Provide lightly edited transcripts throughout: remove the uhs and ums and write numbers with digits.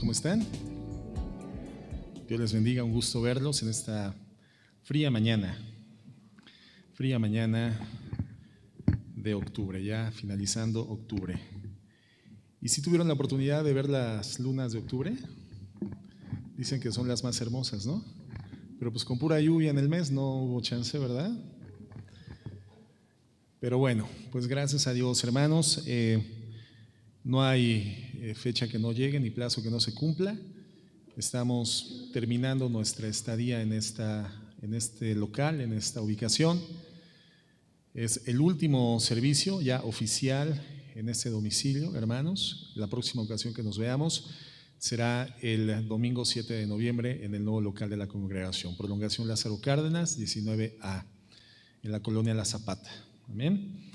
¿cómo están? Dios les bendiga, un gusto verlos en esta fría mañana de octubre, ya finalizando octubre. ¿Y si tuvieron la oportunidad de ver las lunas de octubre? Dicen que son las más hermosas, ¿no? Pero pues con pura lluvia en el mes no hubo chance, ¿verdad? Pero bueno, pues gracias a Dios, hermanos. No hay fecha que no llegue ni plazo que no se cumpla. Estamos terminando nuestra estadía en este local, en esta ubicación. Es el último servicio ya oficial en este domicilio, hermanos. La próxima ocasión que nos veamos será el domingo 7 de noviembre en el nuevo local de la congregación, Prolongación Lázaro Cárdenas, 19A, en la colonia La Zapata. Amén.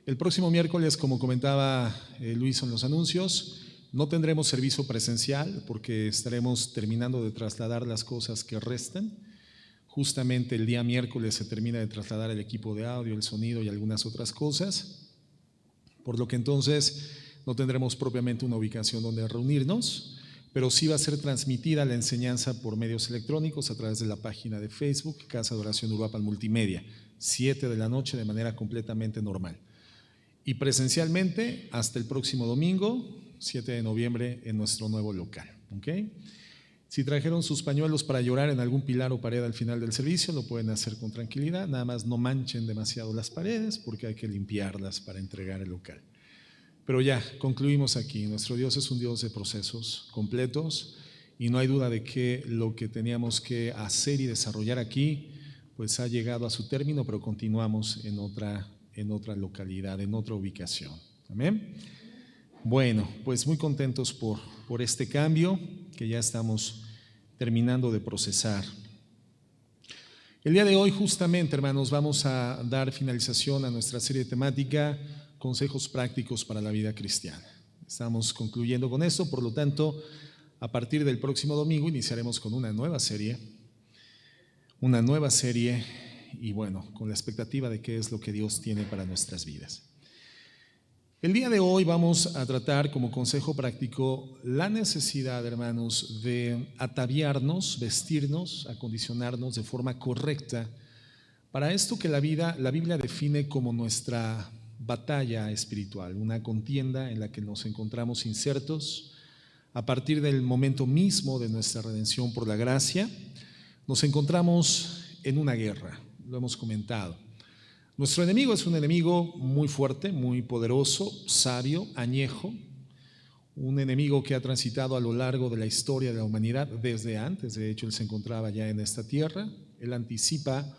El próximo miércoles, como comentaba Luis en los anuncios, no tendremos servicio presencial porque estaremos terminando de trasladar las cosas que restan. Justamente el día miércoles se termina de trasladar el equipo de audio, el sonido y algunas otras cosas, por lo que entonces no tendremos propiamente una ubicación donde reunirnos, pero sí va a ser transmitida la enseñanza por medios electrónicos a través de la página de Facebook, Casa de Oración Uruapan Multimedia, 7 de la noche de manera completamente normal. Y presencialmente hasta el próximo domingo, 7 de noviembre, en nuestro nuevo local. ¿Okay? Si trajeron sus pañuelos para llorar en algún pilar o pared al final del servicio, lo pueden hacer con tranquilidad. Nada más no manchen demasiado las paredes porque hay que limpiarlas para entregar el local. Pero ya, concluimos aquí. Nuestro Dios es un Dios de procesos completos y no hay duda de que lo que teníamos que hacer y desarrollar aquí pues ha llegado a su término, pero continuamos en otra localidad, en otra ubicación. Amén. Bueno, pues muy contentos por este cambio que ya estamos terminando de procesar. El día de hoy justamente, hermanos, vamos a dar finalización a nuestra serie temática Consejos prácticos para la vida cristiana. Estamos concluyendo con esto, por lo tanto, a partir del próximo domingo iniciaremos con una nueva serie y bueno, con la expectativa de qué es lo que Dios tiene para nuestras vidas. El día de hoy vamos a tratar como consejo práctico la necesidad, hermanos, de ataviarnos, vestirnos, acondicionarnos de forma correcta para esto que la Biblia define como nuestra batalla espiritual, una contienda en la que nos encontramos insertos a partir del momento mismo de nuestra redención por la gracia. Nos encontramos en una guerra, lo hemos comentado. Nuestro enemigo es un enemigo muy fuerte, muy poderoso, sabio, añejo, un enemigo que ha transitado a lo largo de la historia de la humanidad desde antes. De hecho, él se encontraba ya en esta tierra. Él anticipa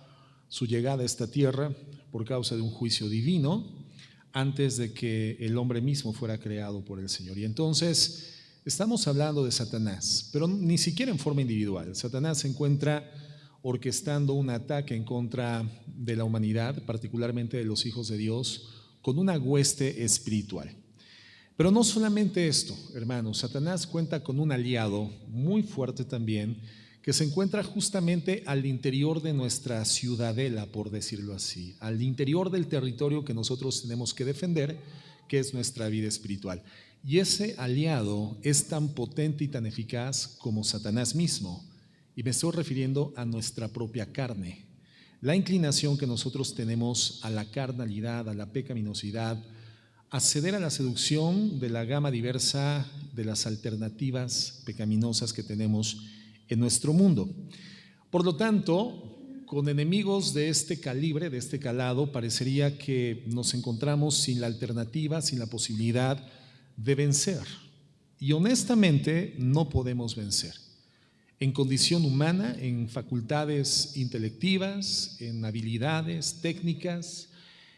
su llegada a esta tierra por causa de un juicio divino antes de que el hombre mismo fuera creado por el Señor. Y entonces estamos hablando de Satanás, pero ni siquiera en forma individual. Satanás se encuentra orquestando un ataque en contra de la humanidad, particularmente de los hijos de Dios, con una hueste espiritual. Pero no solamente esto, hermanos, Satanás cuenta con un aliado muy fuerte también, que se encuentra justamente al interior de nuestra ciudadela, por decirlo así, al interior del territorio que nosotros tenemos que defender, que es nuestra vida espiritual. Y ese aliado es tan potente y tan eficaz como Satanás mismo. Y me estoy refiriendo a nuestra propia carne. La inclinación que nosotros tenemos a la carnalidad, a la pecaminosidad, a ceder a la seducción de la gama diversa de las alternativas pecaminosas que tenemos en nuestro mundo. Por lo tanto, con enemigos de este calibre, de este calado, parecería que nos encontramos sin la alternativa, sin la posibilidad de vencer. Y honestamente no podemos vencer. En condición humana, en facultades intelectivas, en habilidades técnicas,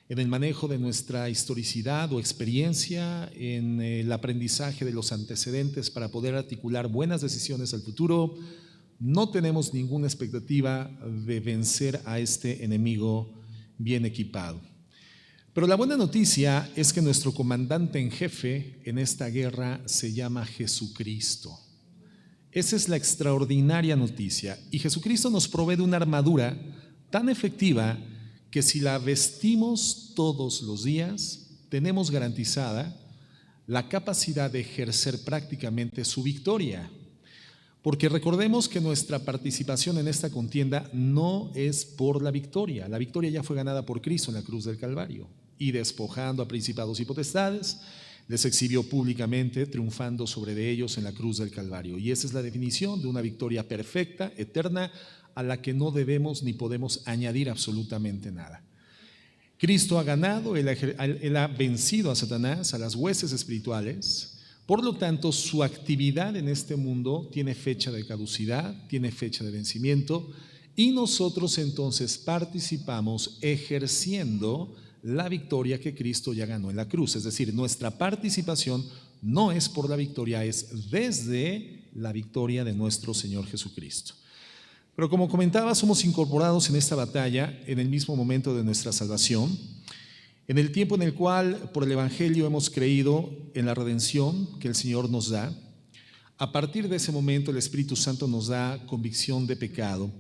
en el manejo de nuestra historicidad o experiencia, en el aprendizaje de los antecedentes para poder articular buenas decisiones al futuro, no tenemos ninguna expectativa de vencer a este enemigo bien equipado. Pero la buena noticia es que nuestro comandante en jefe en esta guerra se llama Jesucristo. Esa es la extraordinaria noticia. Y Jesucristo nos provee de una armadura tan efectiva que si la vestimos todos los días, tenemos garantizada la capacidad de ejercer prácticamente su victoria. Porque recordemos que nuestra participación en esta contienda no es por la victoria. La victoria ya fue ganada por Cristo en la cruz del Calvario. Y despojando a principados y potestades, les exhibió públicamente, triunfando sobre de ellos en la cruz del Calvario. Y esa es la definición de una victoria perfecta, eterna, a la que no debemos ni podemos añadir absolutamente nada. Cristo ha ganado, Él ha vencido a Satanás, a las huestes espirituales. Por lo tanto, su actividad en este mundo tiene fecha de caducidad, tiene fecha de vencimiento, y nosotros entonces participamos ejerciendo la victoria que Cristo ya ganó en la cruz. Es decir, nuestra participación no es por la victoria, es desde la victoria de nuestro Señor Jesucristo. Pero como comentaba, somos incorporados en esta batalla en el mismo momento de nuestra salvación, en el tiempo en el cual por el Evangelio hemos creído en la redención que el Señor nos da. A partir de ese momento el Espíritu Santo nos da convicción de pecado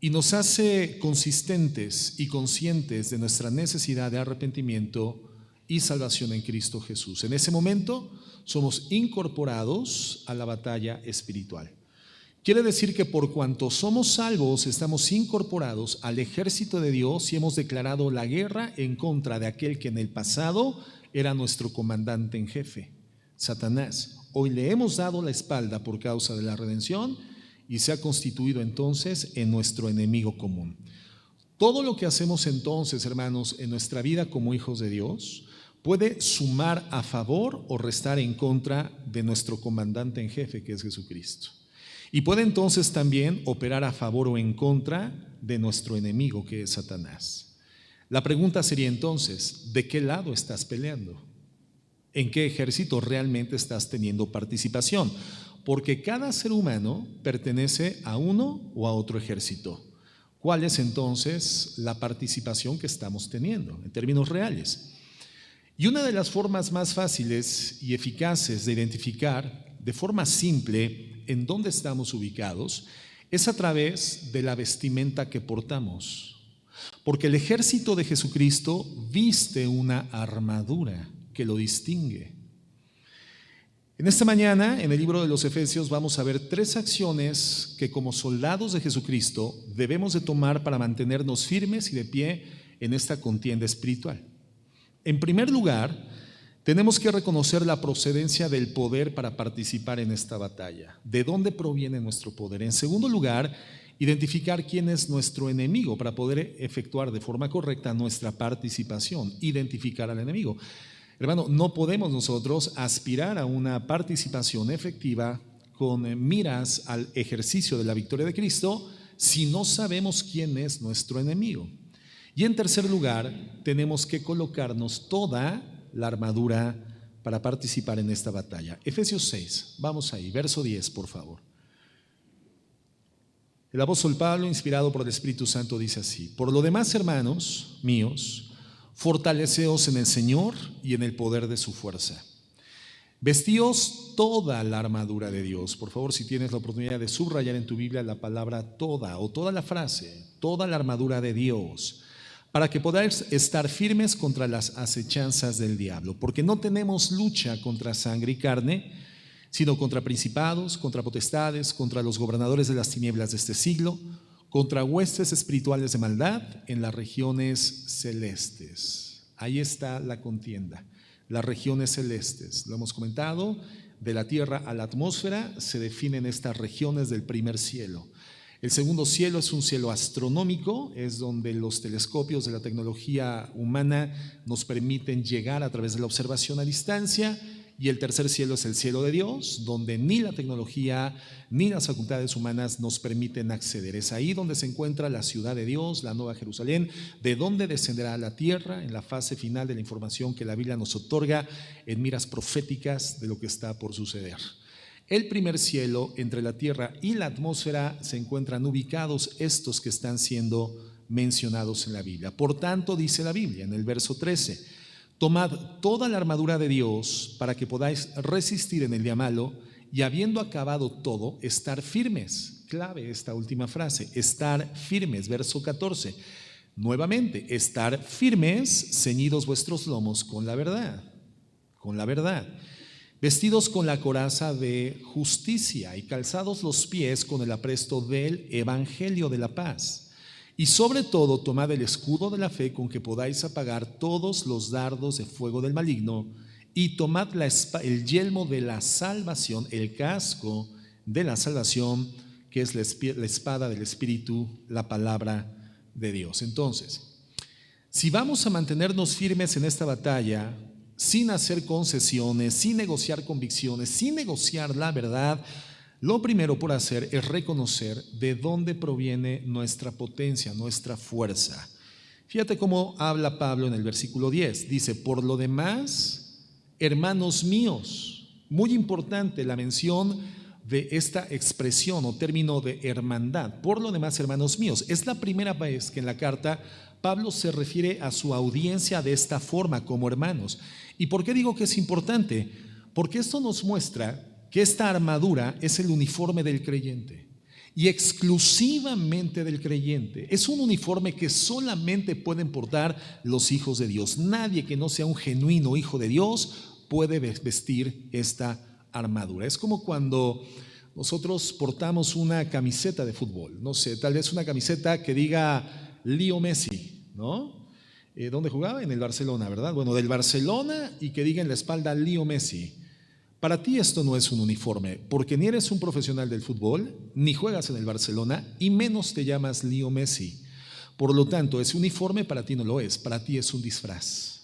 y nos hace consistentes y conscientes de nuestra necesidad de arrepentimiento y salvación en Cristo Jesús. En ese momento somos incorporados a la batalla espiritual. Quiere decir que por cuanto somos salvos, estamos incorporados al ejército de Dios y hemos declarado la guerra en contra de aquel que en el pasado era nuestro comandante en jefe, Satanás. Hoy le hemos dado la espalda por causa de la redención y se ha constituido entonces en nuestro enemigo común. Todo lo que hacemos entonces, hermanos, en nuestra vida como hijos de Dios, puede sumar a favor o restar en contra de nuestro comandante en jefe, que es Jesucristo. Y puede entonces también operar a favor o en contra de nuestro enemigo, que es Satanás. La pregunta sería entonces, ¿de qué lado estás peleando? ¿En qué ejército realmente estás teniendo participación? Porque cada ser humano pertenece a uno o a otro ejército. ¿Cuál es entonces la participación que estamos teniendo en términos reales? Y una de las formas más fáciles y eficaces de identificar de forma simple en dónde estamos ubicados es a través de la vestimenta que portamos. Porque el ejército de Jesucristo viste una armadura que lo distingue. En esta mañana, en el libro de los Efesios, vamos a ver 3 acciones que como soldados de Jesucristo debemos de tomar para mantenernos firmes y de pie en esta contienda espiritual. En primer lugar, tenemos que reconocer la procedencia del poder para participar en esta batalla. ¿De dónde proviene nuestro poder? En segundo lugar, identificar quién es nuestro enemigo para poder efectuar de forma correcta nuestra participación, identificar al enemigo. Hermano, no podemos nosotros aspirar a una participación efectiva con miras al ejercicio de la victoria de Cristo si no sabemos quién es nuestro enemigo. Y en tercer lugar, tenemos que colocarnos toda la armadura para participar en esta batalla. Efesios 6, vamos ahí, verso 10, por favor. El apóstol Pablo, inspirado por el Espíritu Santo, dice así: por lo demás, hermanos míos, fortaleceos en el Señor y en el poder de su fuerza. Vestíos toda la armadura de Dios. Por favor, si tienes la oportunidad de subrayar en tu Biblia la palabra toda o toda la frase, toda la armadura de Dios, para que podáis estar firmes contra las acechanzas del diablo, porque no tenemos lucha contra sangre y carne, sino contra principados, contra potestades, contra los gobernadores de las tinieblas de este siglo, contra huestes espirituales de maldad en las regiones celestes. Ahí está la contienda, las regiones celestes. Lo hemos comentado, de la tierra a la atmósfera se definen estas regiones del primer cielo. El segundo cielo es un cielo astronómico, es donde los telescopios de la tecnología humana nos permiten llegar a través de la observación a distancia. Y el tercer cielo es el cielo de Dios, donde ni la tecnología ni las facultades humanas nos permiten acceder. Es ahí donde se encuentra la ciudad de Dios, la Nueva Jerusalén, de donde descenderá a la tierra en la fase final de la información que la Biblia nos otorga en miras proféticas de lo que está por suceder. El primer cielo, entre la tierra y la atmósfera, se encuentran ubicados estos que están siendo mencionados en la Biblia. Por tanto, dice la Biblia en el verso 13, tomad toda la armadura de Dios para que podáis resistir en el día malo y habiendo acabado todo, estar firmes. Clave esta última frase, estar firmes, verso 14. Nuevamente, estar firmes, ceñidos vuestros lomos con la verdad, con la verdad. vestidos con la coraza de justicia y calzados los pies con el apresto del evangelio de la paz. Y sobre todo tomad el escudo de la fe con que podáis apagar todos los dardos de fuego del maligno, y tomad el yelmo de la salvación, el casco de la salvación, que es la espada del Espíritu, la palabra de Dios. Entonces, si vamos a mantenernos firmes en esta batalla, sin hacer concesiones, sin negociar convicciones, sin negociar la verdad, lo primero por hacer es reconocer de dónde proviene nuestra potencia, nuestra fuerza. Fíjate cómo habla Pablo en el versículo 10. Dice: por lo demás, hermanos míos. Muy importante la mención de esta expresión o término de hermandad. Por lo demás, hermanos míos. Es la primera vez que en la carta Pablo se refiere a su audiencia de esta forma, como hermanos. ¿Y por qué digo que es importante? Porque esto nos muestra que esta armadura es el uniforme del creyente, y exclusivamente del creyente. Es un uniforme que solamente pueden portar los hijos de Dios. Nadie que no sea un genuino hijo de Dios puede vestir esta armadura. Es como cuando nosotros portamos una camiseta de fútbol, no sé, tal vez una camiseta que diga Leo Messi, ¿no? ¿Dónde jugaba? En el Barcelona, ¿verdad? Bueno, del Barcelona, y que diga en la espalda Leo Messi. Para ti esto no es un uniforme, porque ni eres un profesional del fútbol, ni juegas en el Barcelona, y menos te llamas Leo Messi. Por lo tanto, ese uniforme para ti no lo es, para ti es un disfraz.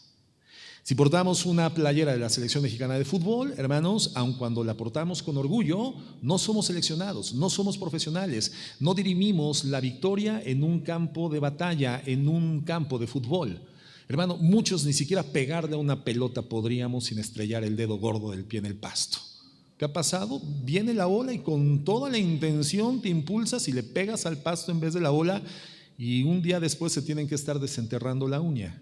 Si portamos una playera de la selección mexicana de fútbol, hermanos, aun cuando la portamos con orgullo, no somos seleccionados, no somos profesionales, no dirimimos la victoria en un campo de batalla, en un campo de fútbol. Hermano, muchos ni siquiera pegarle a una pelota podríamos sin estrellar el dedo gordo del pie en el pasto. ¿Qué ha pasado? Viene la ola y con toda la intención te impulsas y le pegas al pasto en vez de la ola, y un día después se tienen que estar desenterrando la uña.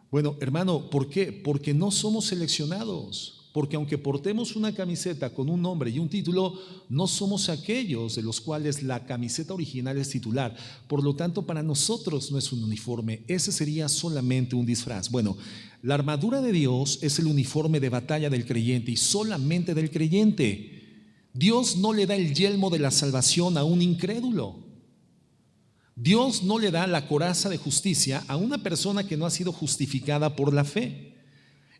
Bueno, hermano, ¿por qué? Porque no somos seleccionados. Porque aunque portemos una camiseta con un nombre y un título, no somos aquellos de los cuales la camiseta original es titular. Por lo tanto, para nosotros no es un uniforme, ese sería solamente un disfraz. Bueno, la armadura de Dios es el uniforme de batalla del creyente, y solamente del creyente. Dios no le da el yelmo de la salvación a un incrédulo. Dios no le da la coraza de justicia a una persona que no ha sido justificada por la fe.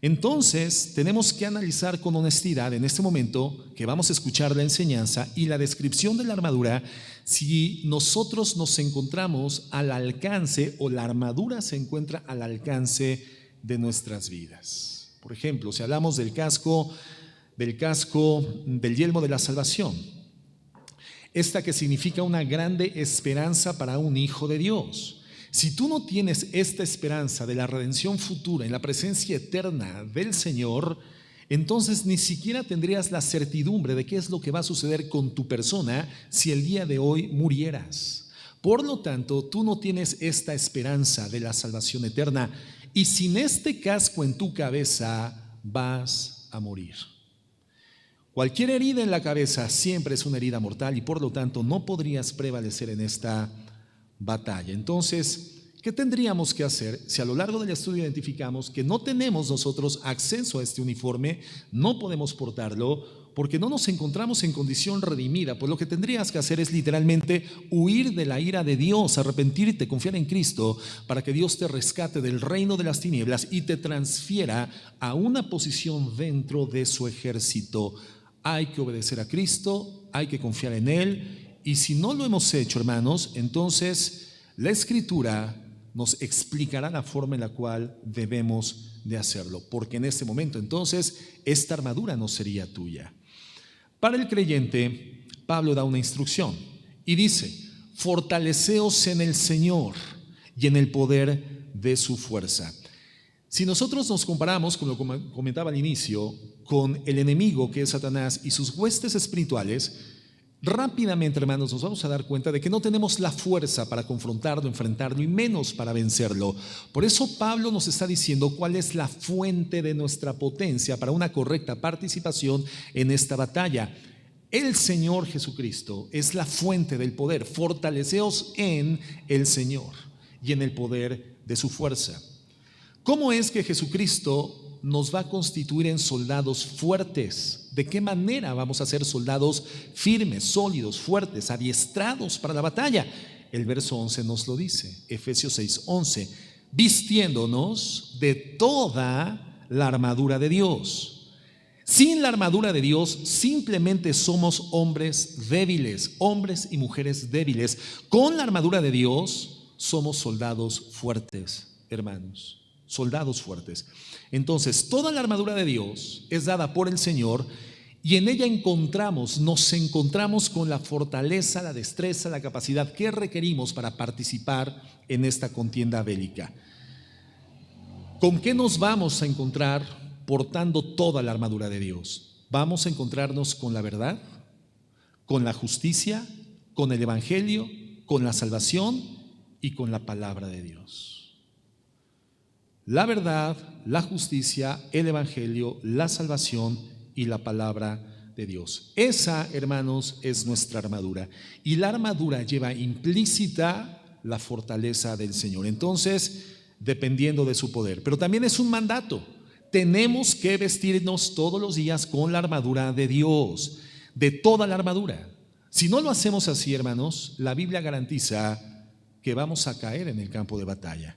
Entonces, tenemos que analizar con honestidad en este momento que vamos a escuchar la enseñanza y la descripción de la armadura, si nosotros nos encontramos al alcance, o la armadura se encuentra al alcance de nuestras vidas. Por ejemplo, si hablamos del casco del yelmo de la salvación, esta que significa una grande esperanza para un hijo de Dios. Si tú no tienes esta esperanza de la redención futura en la presencia eterna del Señor, entonces ni siquiera tendrías la certidumbre de qué es lo que va a suceder con tu persona si el día de hoy murieras. Por lo tanto, tú no tienes esta esperanza de la salvación eterna, y sin este casco en tu cabeza vas a morir. Cualquier herida en la cabeza siempre es una herida mortal, y por lo tanto no podrías prevalecer en esta batalla. Entonces, ¿qué tendríamos que hacer si a lo largo del estudio identificamos que no tenemos nosotros acceso a este uniforme, no podemos portarlo porque no nos encontramos en condición redimida? Pues lo que tendrías que hacer es literalmente huir de la ira de Dios, arrepentirte, confiar en Cristo para que Dios te rescate del reino de las tinieblas y te transfiera a una posición dentro de su ejército. Hay que obedecer a Cristo, hay que confiar en Él. Y si no lo hemos hecho, hermanos, entonces la Escritura nos explicará la forma en la cual debemos de hacerlo, porque en este momento entonces esta armadura no sería tuya. Para el creyente, Pablo da una instrucción y dice: fortaleceos en el Señor y en el poder de su fuerza. Si nosotros nos comparamos, como lo comentaba al inicio, con el enemigo que es Satanás y sus huestes espirituales, rápidamente, hermanos, nos vamos a dar cuenta de que no tenemos la fuerza para confrontarlo, enfrentarlo, y menos para vencerlo. Por eso Pablo nos está diciendo cuál es la fuente de nuestra potencia para una correcta participación en esta batalla. El Señor Jesucristo es la fuente del poder. Fortaleceos en el Señor y en el poder de su fuerza. ¿Cómo es que Jesucristo nos va a constituir en soldados fuertes. ¿De qué manera vamos a ser soldados firmes, sólidos, fuertes, adiestrados para la batalla? El verso 11 nos lo dice, Efesios 6:11, vistiéndonos de toda la armadura de Dios. Sin la armadura de Dios simplemente somos hombres débiles, hombres y mujeres débiles. Con la armadura de Dios somos soldados fuertes, hermanos, soldados fuertes. Entonces, toda la armadura de Dios es dada por el Señor y en ella nos encontramos con la fortaleza, la destreza, la capacidad que requerimos para participar en esta contienda bélica. ¿Con qué nos vamos a encontrar portando toda la armadura de Dios? Vamos a encontrarnos con la verdad, con la justicia, con el evangelio, con la salvación y con la palabra de Dios. La verdad, la justicia, el evangelio, la salvación y la palabra de Dios. Esa, hermanos, es nuestra armadura. Y la armadura lleva implícita la fortaleza del Señor. Entonces, dependiendo de su poder. Pero también es un mandato. Tenemos que vestirnos todos los días con la armadura de Dios, de toda la armadura. Si no lo hacemos así, hermanos, la Biblia garantiza que vamos a caer en el campo de batalla.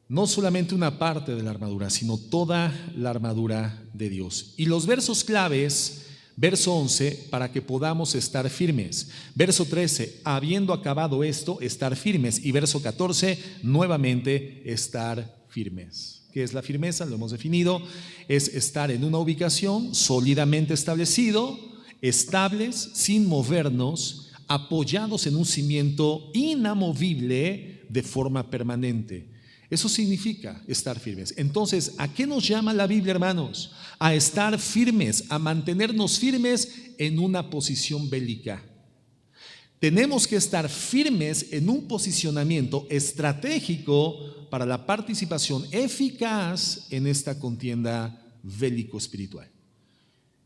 No solamente una parte de la armadura, sino toda la armadura de Dios. Y los versos claves, verso 11, para que podamos estar firmes. Verso 13, habiendo acabado esto, estar firmes. Y verso 14, nuevamente estar firmes. ¿Qué es la firmeza? Lo hemos definido. Es estar en una ubicación sólidamente establecido, estables, sin movernos, apoyados en un cimiento inamovible de forma permanente. Eso significa estar firmes. Entonces, ¿a qué nos llama la Biblia, hermanos? A estar firmes, a mantenernos firmes en una posición bélica. Tenemos que estar firmes en un posicionamiento estratégico para la participación eficaz en esta contienda bélico-espiritual.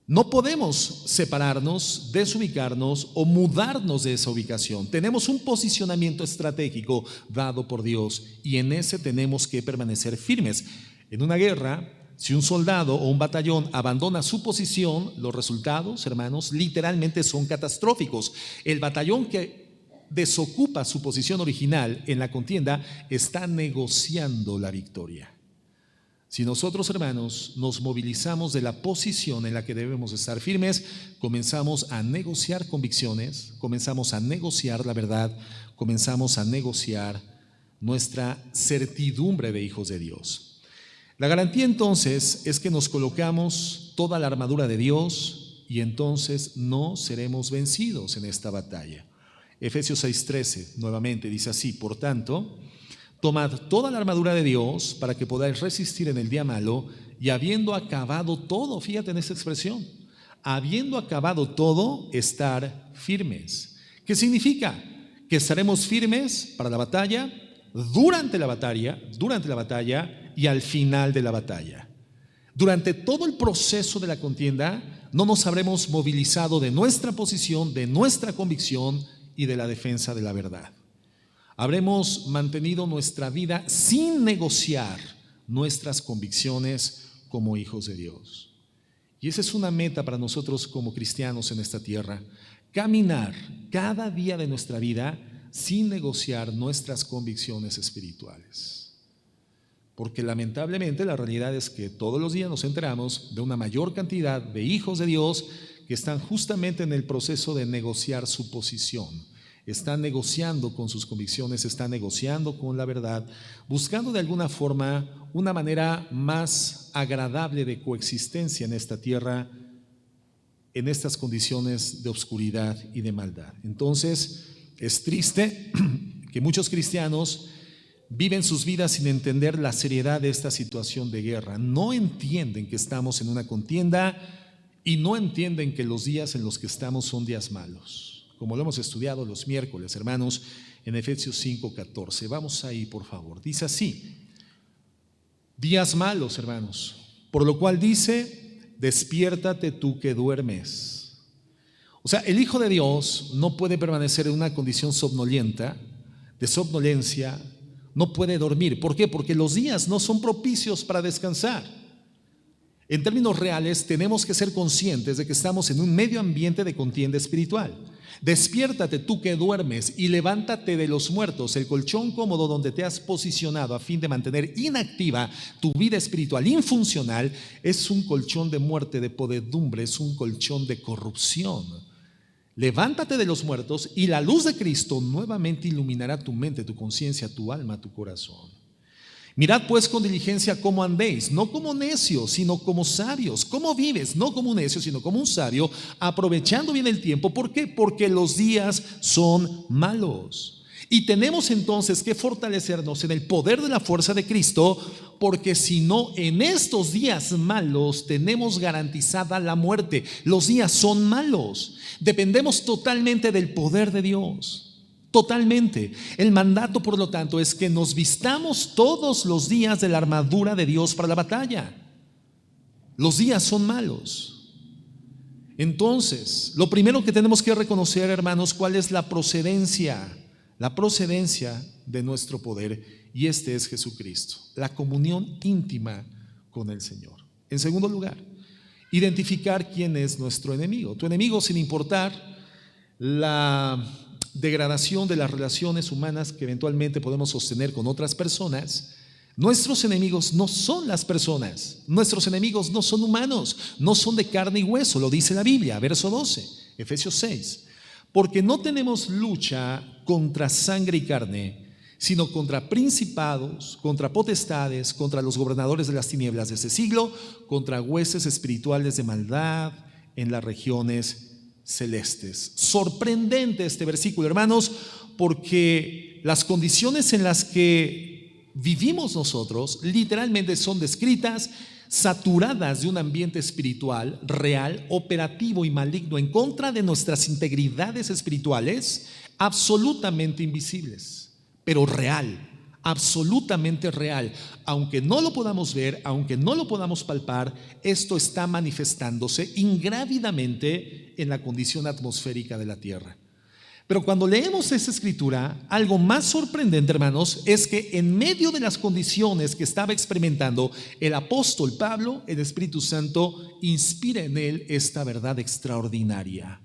No podemos separarnos, desubicarnos o mudarnos de esa ubicación. Tenemos un posicionamiento estratégico dado por Dios y en ese tenemos que permanecer firmes. En una guerra, si un soldado o un batallón abandona su posición, los resultados, hermanos, literalmente son catastróficos. El batallón que desocupa su posición original en la contienda está negociando la victoria. Si nosotros, hermanos, nos movilizamos de la posición en la que debemos estar firmes, comenzamos a negociar convicciones, comenzamos a negociar la verdad, comenzamos a negociar nuestra certidumbre de hijos de Dios. La garantía entonces es que nos colocamos toda la armadura de Dios y entonces no seremos vencidos en esta batalla. Efesios 6:13 nuevamente dice así: por tanto, tomad toda la armadura de Dios para que podáis resistir en el día malo y habiendo acabado todo, fíjate en esta expresión, habiendo acabado todo, estar firmes. ¿Qué significa? Que estaremos firmes para la batalla, durante la batalla y al final de la batalla. Durante todo el proceso de la contienda no nos habremos movilizado de nuestra posición, de nuestra convicción y de la defensa de la verdad. Habremos mantenido nuestra vida sin negociar nuestras convicciones como hijos de Dios. Y esa es una meta para nosotros como cristianos en esta tierra: caminar cada día de nuestra vida sin negociar nuestras convicciones espirituales. Porque lamentablemente la realidad es que todos los días nos enteramos de una mayor cantidad de hijos de Dios que están justamente en el proceso de negociar su posición. Están negociando con sus convicciones, están negociando con la verdad, buscando de alguna forma una manera más agradable de coexistencia en esta tierra, en estas condiciones de oscuridad y de maldad. Entonces, es triste que muchos cristianos viven sus vidas sin entender la seriedad de esta situación de guerra. No entienden que estamos en una contienda y no entienden que los días en los que estamos son días malos. Como lo hemos estudiado los miércoles, hermanos, en Efesios 5:14. Vamos ahí, por favor. Dice así: días malos, hermanos, por lo cual dice: despiértate tú que duermes. O sea, el Hijo de Dios no puede permanecer en una condición somnolienta, de somnolencia, no puede dormir. ¿Por qué? Porque los días no son propicios para descansar. En términos reales, tenemos que ser conscientes de que estamos en un medio ambiente de contienda espiritual. Despiértate tú que duermes y levántate de los muertos. El colchón cómodo donde te has posicionado a fin de mantener inactiva tu vida espiritual infuncional es un colchón de muerte, de podredumbre, es un colchón de corrupción. Levántate de los muertos y la luz de Cristo nuevamente iluminará tu mente, tu conciencia, tu alma, tu corazón. Mirad pues con diligencia cómo andéis, no como necios, sino como sabios. ¿Cómo vives? No como un necio, sino como un sabio, aprovechando bien el tiempo. ¿Por qué? Porque los días son malos. Y tenemos entonces que fortalecernos en el poder de la fuerza de Cristo, porque si no, en estos días malos tenemos garantizada la muerte. Los días son malos. Dependemos totalmente del poder de Dios. Totalmente. El mandato, por lo tanto, es que nos vistamos todos los días de la armadura de Dios para la batalla. Los días son malos. Entonces, lo primero que tenemos que reconocer, hermanos, ¿cuál es la procedencia? La procedencia de nuestro poder, y este es Jesucristo, la comunión íntima con el Señor. En segundo lugar, identificar quién es nuestro enemigo. Tu enemigo, sin importar la degradación de las relaciones humanas que eventualmente podemos sostener con otras personas, nuestros enemigos no son las personas, nuestros enemigos no son humanos, no son de carne y hueso, lo dice la Biblia, verso 12, Efesios 6, porque no tenemos lucha contra sangre y carne, sino contra principados, contra potestades, contra los gobernadores de las tinieblas de este siglo, contra huestes espirituales de maldad en las regiones celestes. Sorprendente este versículo, hermanos, porque las condiciones en las que vivimos nosotros literalmente son descritas, saturadas de un ambiente espiritual real, operativo y maligno en contra de nuestras integridades espirituales, absolutamente invisibles, pero real, absolutamente real. Aunque no lo podamos ver, aunque no lo podamos palpar, esto está manifestándose ingrávidamente en la condición atmosférica de la tierra. Pero cuando leemos esta escritura, algo más sorprendente, hermanos, es que en medio de las condiciones que estaba experimentando el apóstol Pablo, el Espíritu Santo inspira en él esta verdad extraordinaria.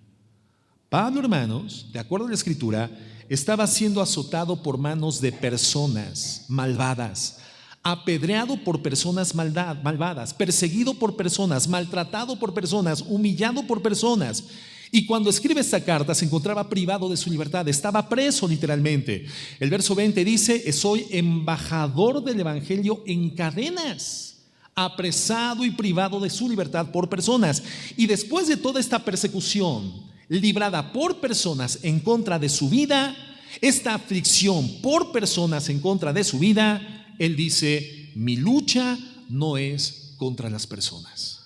Pablo, hermanos, de acuerdo a la escritura, estaba siendo azotado por manos de personas malvadas, apedreado por personas malvadas, perseguido por personas, maltratado por personas, humillado por personas. Y cuando escribe esta carta se encontraba privado de su libertad, estaba preso literalmente. El verso 20 dice: soy embajador del evangelio en cadenas, apresado y privado de su libertad por personas. Y después de toda esta persecución librada por personas en contra de su vida, esta aflicción por personas en contra de su vida, él dice: mi lucha no es contra las personas.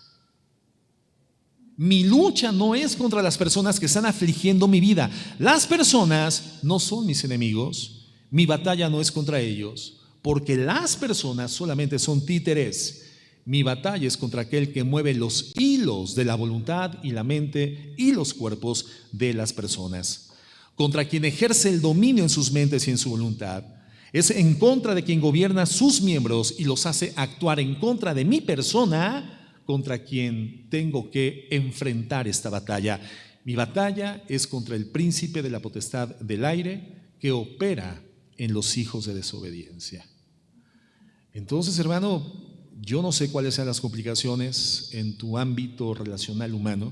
Mi lucha no es contra las personas que están afligiendo mi vida. Las personas no son mis enemigos. Mi batalla no es contra ellos, porque las personas solamente son títeres. Mi batalla es contra aquel que mueve los hilos de la voluntad y la mente y los cuerpos de las personas, contra quien ejerce el dominio en sus mentes y en su voluntad. Es en contra de quien gobierna sus miembros y los hace actuar en contra de mi persona, contra quien tengo que enfrentar esta batalla. Mi batalla es contra el príncipe de la potestad del aire que opera en los hijos de desobediencia. Entonces, hermano, yo no sé cuáles sean las complicaciones en tu ámbito relacional humano.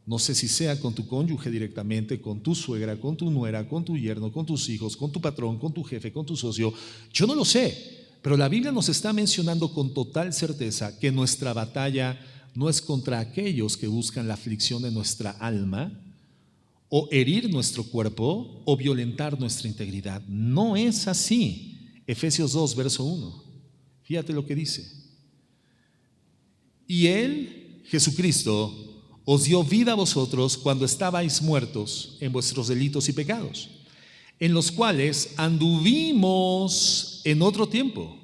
No sé si sea con tu cónyuge directamente, con tu suegra, con tu nuera, con tu yerno, con tus hijos, con tu patrón, con tu jefe, con tu socio. Yo no lo sé. Pero la Biblia nos está mencionando con total certeza que nuestra batalla no es contra aquellos que buscan la aflicción de nuestra alma, o herir nuestro cuerpo, o violentar nuestra integridad. No es así. Efesios 2, verso 1. Fíjate lo que dice. Y Él, Jesucristo, os dio vida a vosotros cuando estabais muertos en vuestros delitos y pecados, en los cuales anduvimos en otro tiempo,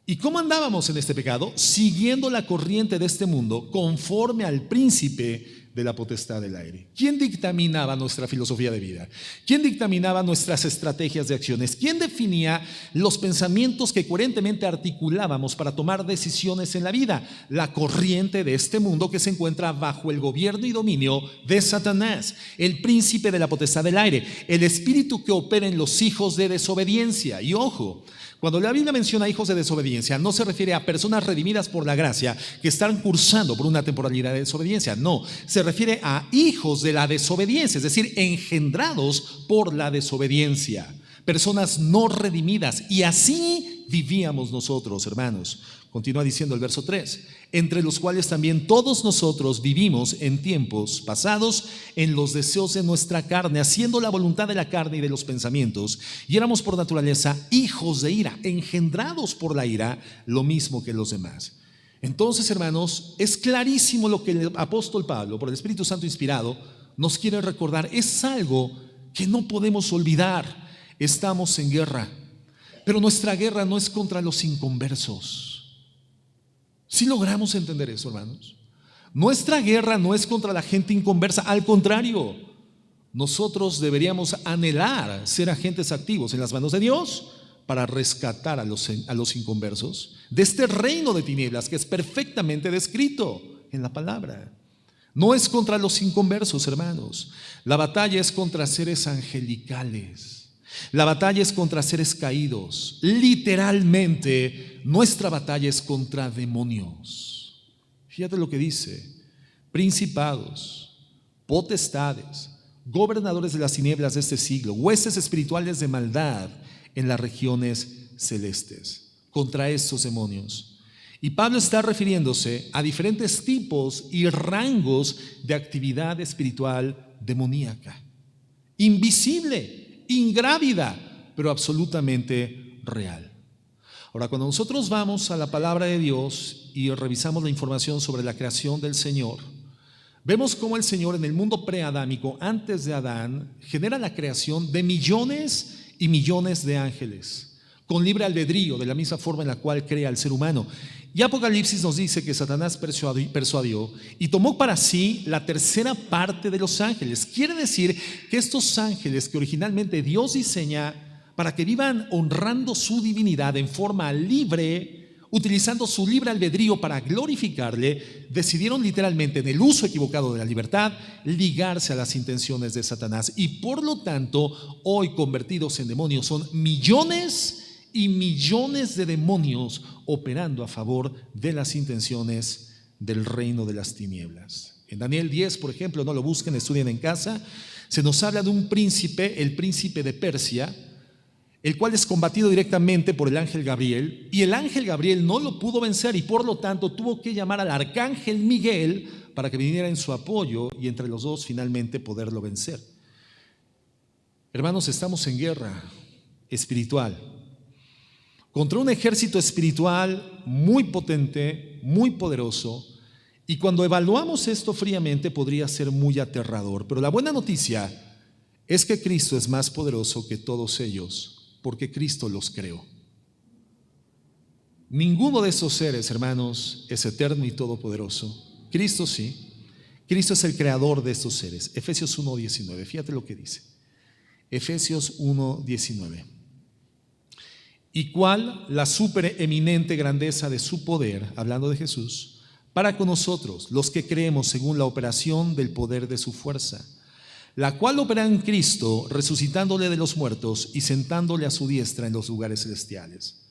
¿Y cómo andábamos en este pecado? Siguiendo la corriente de este mundo, conforme al príncipe de la potestad del aire. ¿Quién dictaminaba nuestra filosofía de vida? ¿Quién dictaminaba nuestras estrategias de acciones? ¿Quién definía los pensamientos que coherentemente articulábamos para tomar decisiones en la vida? La corriente de este mundo que se encuentra bajo el gobierno y dominio de Satanás, el príncipe de la potestad del aire, el espíritu que opera en los hijos de desobediencia. Y ojo, cuando la Biblia menciona hijos de desobediencia, no se refiere a personas redimidas por la gracia que están cursando por una temporalidad de desobediencia. No, se refiere a hijos de la desobediencia, es decir, engendrados por la desobediencia. Personas no redimidas. Y así vivíamos nosotros, hermanos. Continúa diciendo el verso 3, entre los cuales también todos nosotros vivimos en tiempos pasados en los deseos de nuestra carne, haciendo la voluntad de la carne y de los pensamientos, y éramos por naturaleza hijos de ira, engendrados por la ira, lo mismo que los demás. Entonces, hermanos, es clarísimo lo que el apóstol Pablo, por el Espíritu Santo inspirado, nos quiere recordar. Es algo que no podemos olvidar. Estamos en guerra, pero nuestra guerra no es contra los inconversos. ¿Sí logramos entender eso, hermanos? Nuestra guerra no es contra la gente inconversa, al contrario, nosotros deberíamos anhelar ser agentes activos en las manos de Dios para rescatar a los inconversos de este reino de tinieblas que es perfectamente descrito en la palabra. No es contra los inconversos, hermanos. La batalla es contra seres angelicales. La batalla es contra seres caídos. Literalmente, nuestra batalla es contra demonios. Fíjate lo que dice: principados, potestades, gobernadores de las tinieblas de este siglo, huestes espirituales de maldad en las regiones celestes. Contra estos demonios. Y Pablo está refiriéndose a diferentes tipos y rangos de actividad espiritual demoníaca, invisible, ingrávida, pero absolutamente real. Ahora, cuando nosotros vamos a la palabra de Dios y revisamos la información sobre la creación del Señor, vemos cómo el Señor en el mundo preadámico, antes de Adán, genera la creación de millones y millones de ángeles, con libre albedrío, de la misma forma en la cual crea al ser humano. Y Apocalipsis nos dice que Satanás persuadió y tomó para sí la tercera parte de los ángeles. Quiere decir que estos ángeles que originalmente Dios diseña para que vivan honrando su divinidad en forma libre, utilizando su libre albedrío para glorificarle, decidieron literalmente, en el uso equivocado de la libertad, ligarse a las intenciones de Satanás. Y por lo tanto, hoy convertidos en demonios son millones y millones de demonios operando a favor de las intenciones del reino de las tinieblas. En Daniel 10, por ejemplo, no lo busquen, estudien en casa, se nos habla de un príncipe, el príncipe de Persia, el cual es combatido directamente por el ángel Gabriel, y el ángel Gabriel no lo pudo vencer y por lo tanto tuvo que llamar al arcángel Miguel para que viniera en su apoyo y entre los dos finalmente poderlo vencer. Hermanos, estamos en guerra espiritual contra un ejército espiritual muy potente, muy poderoso, y cuando evaluamos esto fríamente podría ser muy aterrador. Pero la buena noticia es que Cristo es más poderoso que todos ellos, porque Cristo los creó. Ninguno de esos seres, hermanos, es eterno y todopoderoso. Cristo sí. Cristo es el creador de estos seres. Efesios 1:19, fíjate lo que dice. Efesios 1:19. Y cuál la supereminente grandeza de su poder, hablando de Jesús, para con nosotros, los que creemos según la operación del poder de su fuerza, la cual opera en Cristo, resucitándole de los muertos y sentándole a su diestra en los lugares celestiales.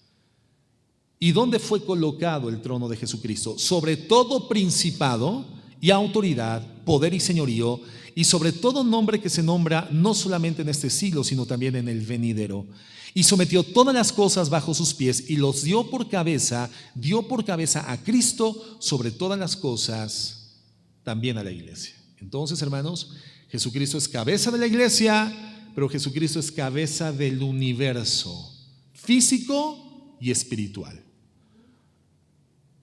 ¿Y dónde fue colocado el trono de Jesucristo? Sobre todo principado y autoridad, poder y señorío, y sobre todo nombre que se nombra no solamente en este siglo, sino también en el venidero. Y sometió todas las cosas bajo sus pies y los dio por cabeza a Cristo sobre todas las cosas, también a la iglesia. Entonces, hermanos, Jesucristo es cabeza de la iglesia, pero Jesucristo es cabeza del universo, físico y espiritual.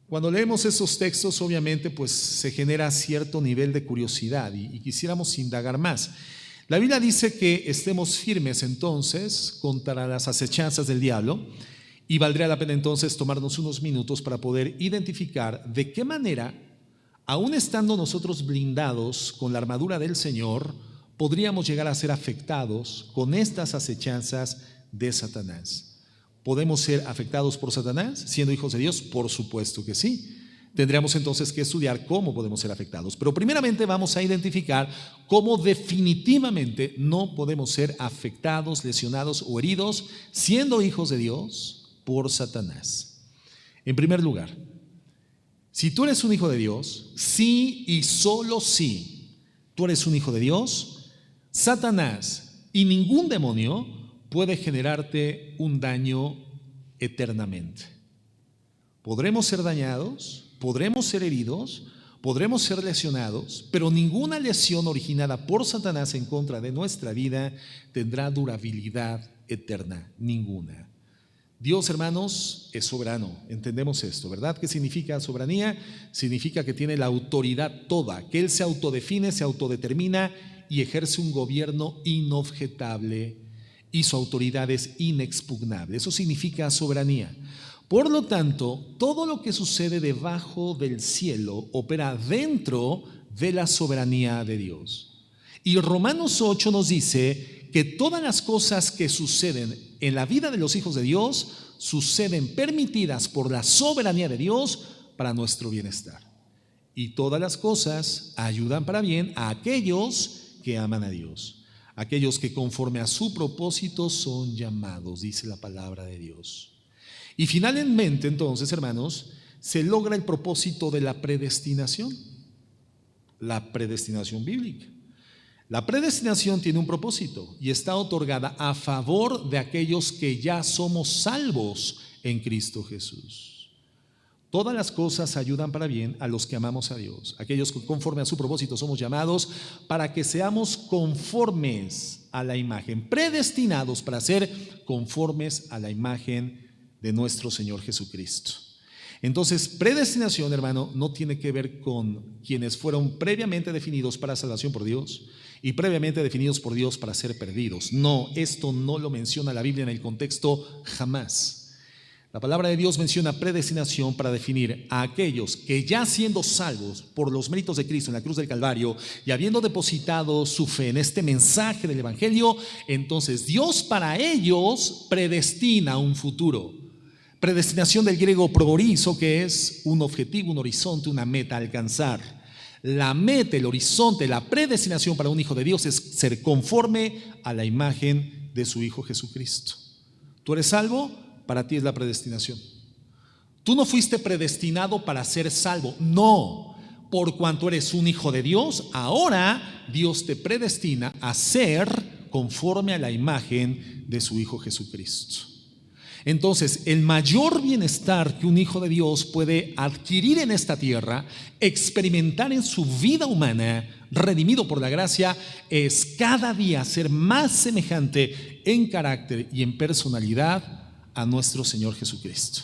Cuando leemos esos textos, obviamente, pues se genera cierto nivel de curiosidad y quisiéramos indagar más. La Biblia dice que estemos firmes entonces contra las acechanzas del diablo Y valdría la pena entonces tomarnos unos minutos para poder identificar de qué manera, aún estando nosotros blindados con la armadura del Señor, podríamos llegar a ser afectados con estas acechanzas de Satanás. ¿Podemos ser afectados por Satanás siendo hijos de Dios? Por supuesto que sí. Tendríamos entonces que estudiar cómo podemos ser afectados. Pero primeramente vamos a identificar cómo definitivamente no podemos ser afectados, lesionados o heridos siendo hijos de Dios por Satanás. En primer lugar, si tú eres un hijo de Dios, sí y solo sí, tú eres un hijo de Dios, Satanás y ningún demonio puede generarte un daño eternamente. Podremos ser dañados, podremos ser heridos, podremos ser lesionados, pero ninguna lesión originada por Satanás en contra de nuestra vida tendrá durabilidad eterna, ninguna. Dios, hermanos, es soberano, entendemos esto, ¿verdad? ¿Qué significa soberanía? Significa que tiene la autoridad toda, que Él se autodefine, se autodetermina y ejerce un gobierno inobjetable y su autoridad es inexpugnable. Eso significa soberanía. Por lo tanto, todo lo que sucede debajo del cielo opera dentro de la soberanía de Dios. Y Romanos 8 nos dice que todas las cosas que suceden en la vida de los hijos de Dios suceden permitidas por la soberanía de Dios para nuestro bienestar. Y todas las cosas ayudan para bien a aquellos que aman a Dios, aquellos que conforme a su propósito son llamados, dice la palabra de Dios. Y finalmente, entonces, hermanos, se logra el propósito de la predestinación bíblica. La predestinación tiene un propósito y está otorgada a favor de aquellos que ya somos salvos en Cristo Jesús. Todas las cosas ayudan para bien a los que amamos a Dios, aquellos que conforme a su propósito somos llamados para que seamos conformes a la imagen, predestinados para ser conformes a la imagen de nuestro Señor Jesucristo. Entonces, predestinación, hermano, no tiene que ver con quienes fueron previamente definidos para salvación por Dios y previamente definidos por Dios para ser perdidos. No, esto no lo menciona la Biblia en el contexto jamás. La palabra de Dios menciona predestinación para definir a aquellos que ya siendo salvos por los méritos de Cristo en la cruz del Calvario y habiendo depositado su fe en este mensaje del Evangelio, entonces Dios para ellos predestina un futuro. Predestinación del griego progorizo, que es un objetivo, un horizonte, una meta a alcanzar. La meta, el horizonte, la predestinación para un hijo de Dios es ser conforme a la imagen de su Hijo Jesucristo. ¿Tú eres salvo? Para ti es la predestinación. Tú no fuiste predestinado para ser salvo, no. Por cuanto eres un hijo de Dios, ahora Dios te predestina a ser conforme a la imagen de su Hijo Jesucristo. Entonces, el mayor bienestar que un hijo de Dios puede adquirir en esta tierra, experimentar en su vida humana, redimido por la gracia, es cada día ser más semejante en carácter y en personalidad a nuestro Señor Jesucristo.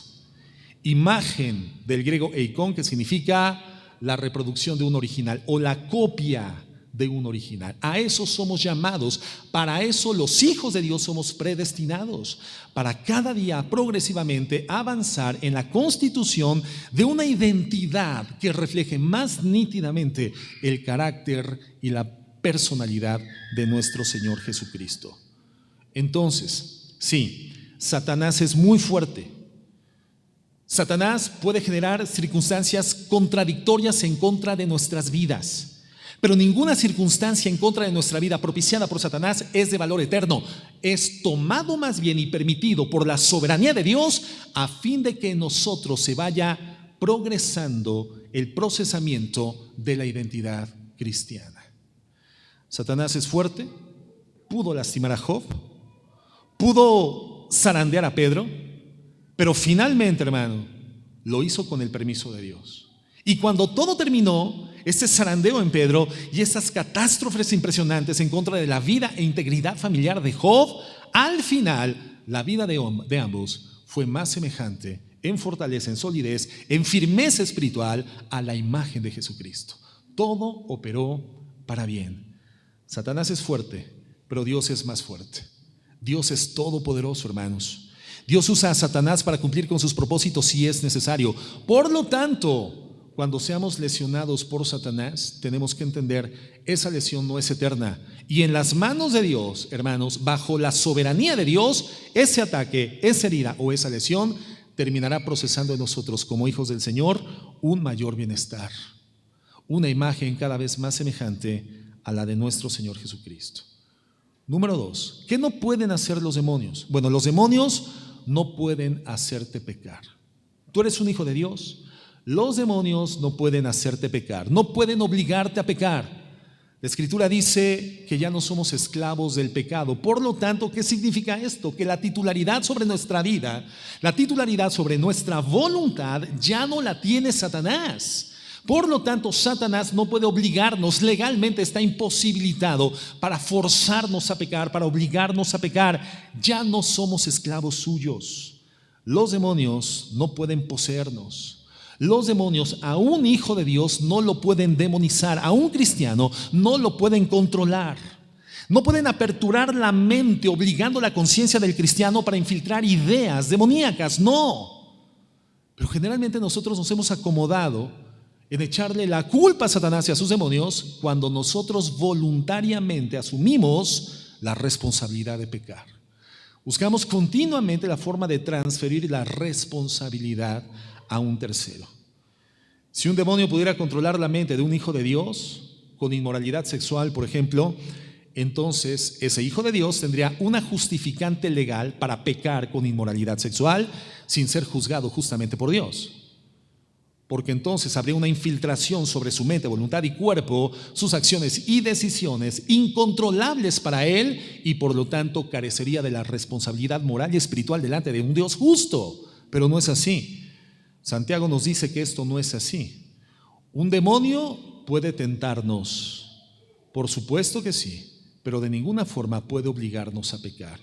Imagen del griego eikon, que significa la reproducción de un original o la copia de un original. A eso somos llamados, para eso los hijos de Dios somos predestinados, para cada día progresivamente avanzar en la constitución de una identidad que refleje más nítidamente el carácter y la personalidad de nuestro Señor Jesucristo. Entonces, sí, Satanás es muy fuerte. Satanás puede generar circunstancias contradictorias en contra de nuestras vidas. Pero ninguna circunstancia en contra de nuestra vida propiciada por Satanás es de valor eterno. Es tomado más bien y permitido por la soberanía de Dios a fin de que en nosotros se vaya progresando el procesamiento de la identidad cristiana. Satanás es fuerte, pudo lastimar a Job, pudo zarandear a Pedro, pero finalmente, hermano, lo hizo con el permiso de Dios. Y cuando todo terminó, ese zarandeo en Pedro y esas catástrofes impresionantes en contra de la vida e integridad familiar de Job, al final la vida de ambos fue más semejante en fortaleza, en solidez, en firmeza espiritual a la imagen de Jesucristo. Todo operó para bien. Satanás es fuerte, pero Dios es más fuerte. Dios es todopoderoso, hermanos. Dios usa a Satanás para cumplir con sus propósitos si es necesario. Por lo tanto, cuando seamos lesionados por Satanás, tenemos que entender, esa lesión no es eterna. Y en las manos de Dios, hermanos, bajo la soberanía de Dios, ese ataque, esa herida o esa lesión terminará procesando en nosotros, como hijos del Señor, un mayor bienestar, una imagen cada vez más semejante a la de nuestro Señor Jesucristo. Número 2, ¿qué no pueden hacer los demonios? Bueno, los demonios no pueden hacerte pecar. Tú eres un hijo de Dios. Los demonios no pueden hacerte pecar, no pueden obligarte a pecar. La Escritura dice que ya no somos esclavos del pecado. Por lo tanto, ¿qué significa esto? Que la titularidad sobre nuestra vida, la titularidad sobre nuestra voluntad ya no la tiene Satanás. Por lo tanto, Satanás no puede obligarnos, legalmente está imposibilitado para forzarnos a pecar, para obligarnos a pecar. Ya no somos esclavos suyos. Los demonios no pueden poseernos. Los demonios a un hijo de Dios no lo pueden demonizar, a un cristiano no lo pueden controlar. No pueden aperturar la mente obligando la conciencia del cristiano para infiltrar ideas demoníacas, no. Pero generalmente nosotros nos hemos acomodado en echarle la culpa a Satanás y a sus demonios cuando nosotros voluntariamente asumimos la responsabilidad de pecar. Buscamos continuamente la forma de transferir la responsabilidad a un tercero. Si un demonio pudiera controlar la mente de un hijo de Dios con inmoralidad sexual, por ejemplo, entonces ese hijo de Dios tendría una justificante legal para pecar con inmoralidad sexual sin ser juzgado justamente por Dios. Porque entonces habría una infiltración sobre su mente, voluntad y cuerpo, sus acciones y decisiones incontrolables para él, y por lo tanto carecería de la responsabilidad moral y espiritual delante de un Dios justo. Pero no es así. Santiago nos dice que esto no es así. Un demonio puede tentarnos, por supuesto que sí, pero de ninguna forma puede obligarnos a pecar.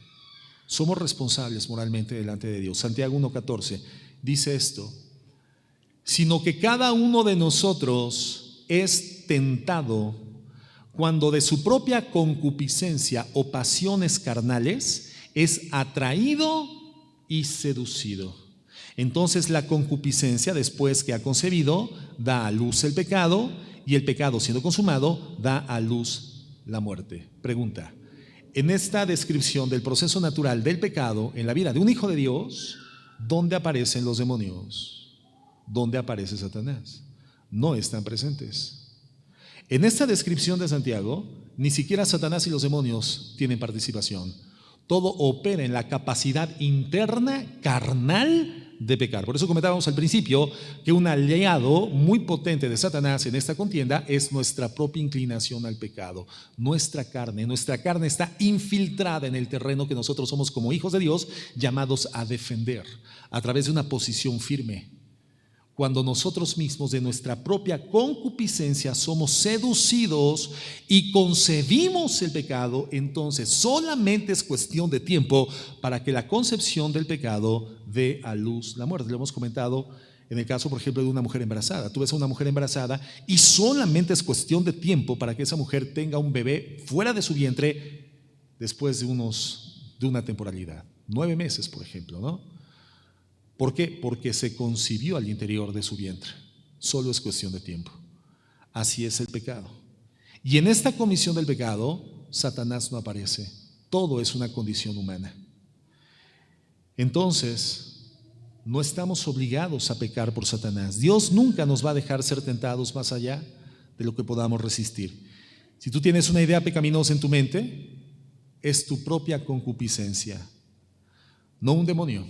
Somos responsables moralmente delante de Dios. Santiago 1:14 dice esto: sino que cada uno de nosotros es tentado cuando de su propia concupiscencia o pasiones carnales es atraído y seducido. Entonces la concupiscencia, después que ha concebido, da a luz el pecado, y el pecado, siendo consumado, da a luz la muerte. Pregunta: en esta descripción del proceso natural del pecado en la vida de un hijo de Dios, ¿dónde aparecen los demonios? ¿Dónde aparece Satanás? No están presentes. En esta descripción de Santiago, ni siquiera Satanás y los demonios tienen participación. Todo opera en la capacidad interna, carnal, de pecar. Por eso comentábamos al principio que un aliado muy potente de Satanás en esta contienda es nuestra propia inclinación al pecado. Nuestra carne está infiltrada en el terreno que nosotros somos como hijos de Dios llamados a defender a través de una posición firme. Cuando nosotros mismos de nuestra propia concupiscencia somos seducidos y concebimos el pecado, entonces solamente es cuestión de tiempo para que la concepción del pecado dé a luz la muerte. Lo hemos comentado en el caso, por ejemplo, de una mujer embarazada. Tú ves a una mujer embarazada y solamente es cuestión de tiempo para que esa mujer tenga un bebé fuera de su vientre después de una temporalidad. 9 meses, por ejemplo, ¿no? ¿Por qué? Porque se concibió al interior de su vientre. Solo es cuestión de tiempo. Así es el pecado. Y en esta comisión del pecado, Satanás no aparece. Todo es una condición humana. Entonces, no estamos obligados a pecar por Satanás. Dios nunca nos va a dejar ser tentados más allá de lo que podamos resistir. Si tú tienes una idea pecaminosa en tu mente, es tu propia concupiscencia, no un demonio.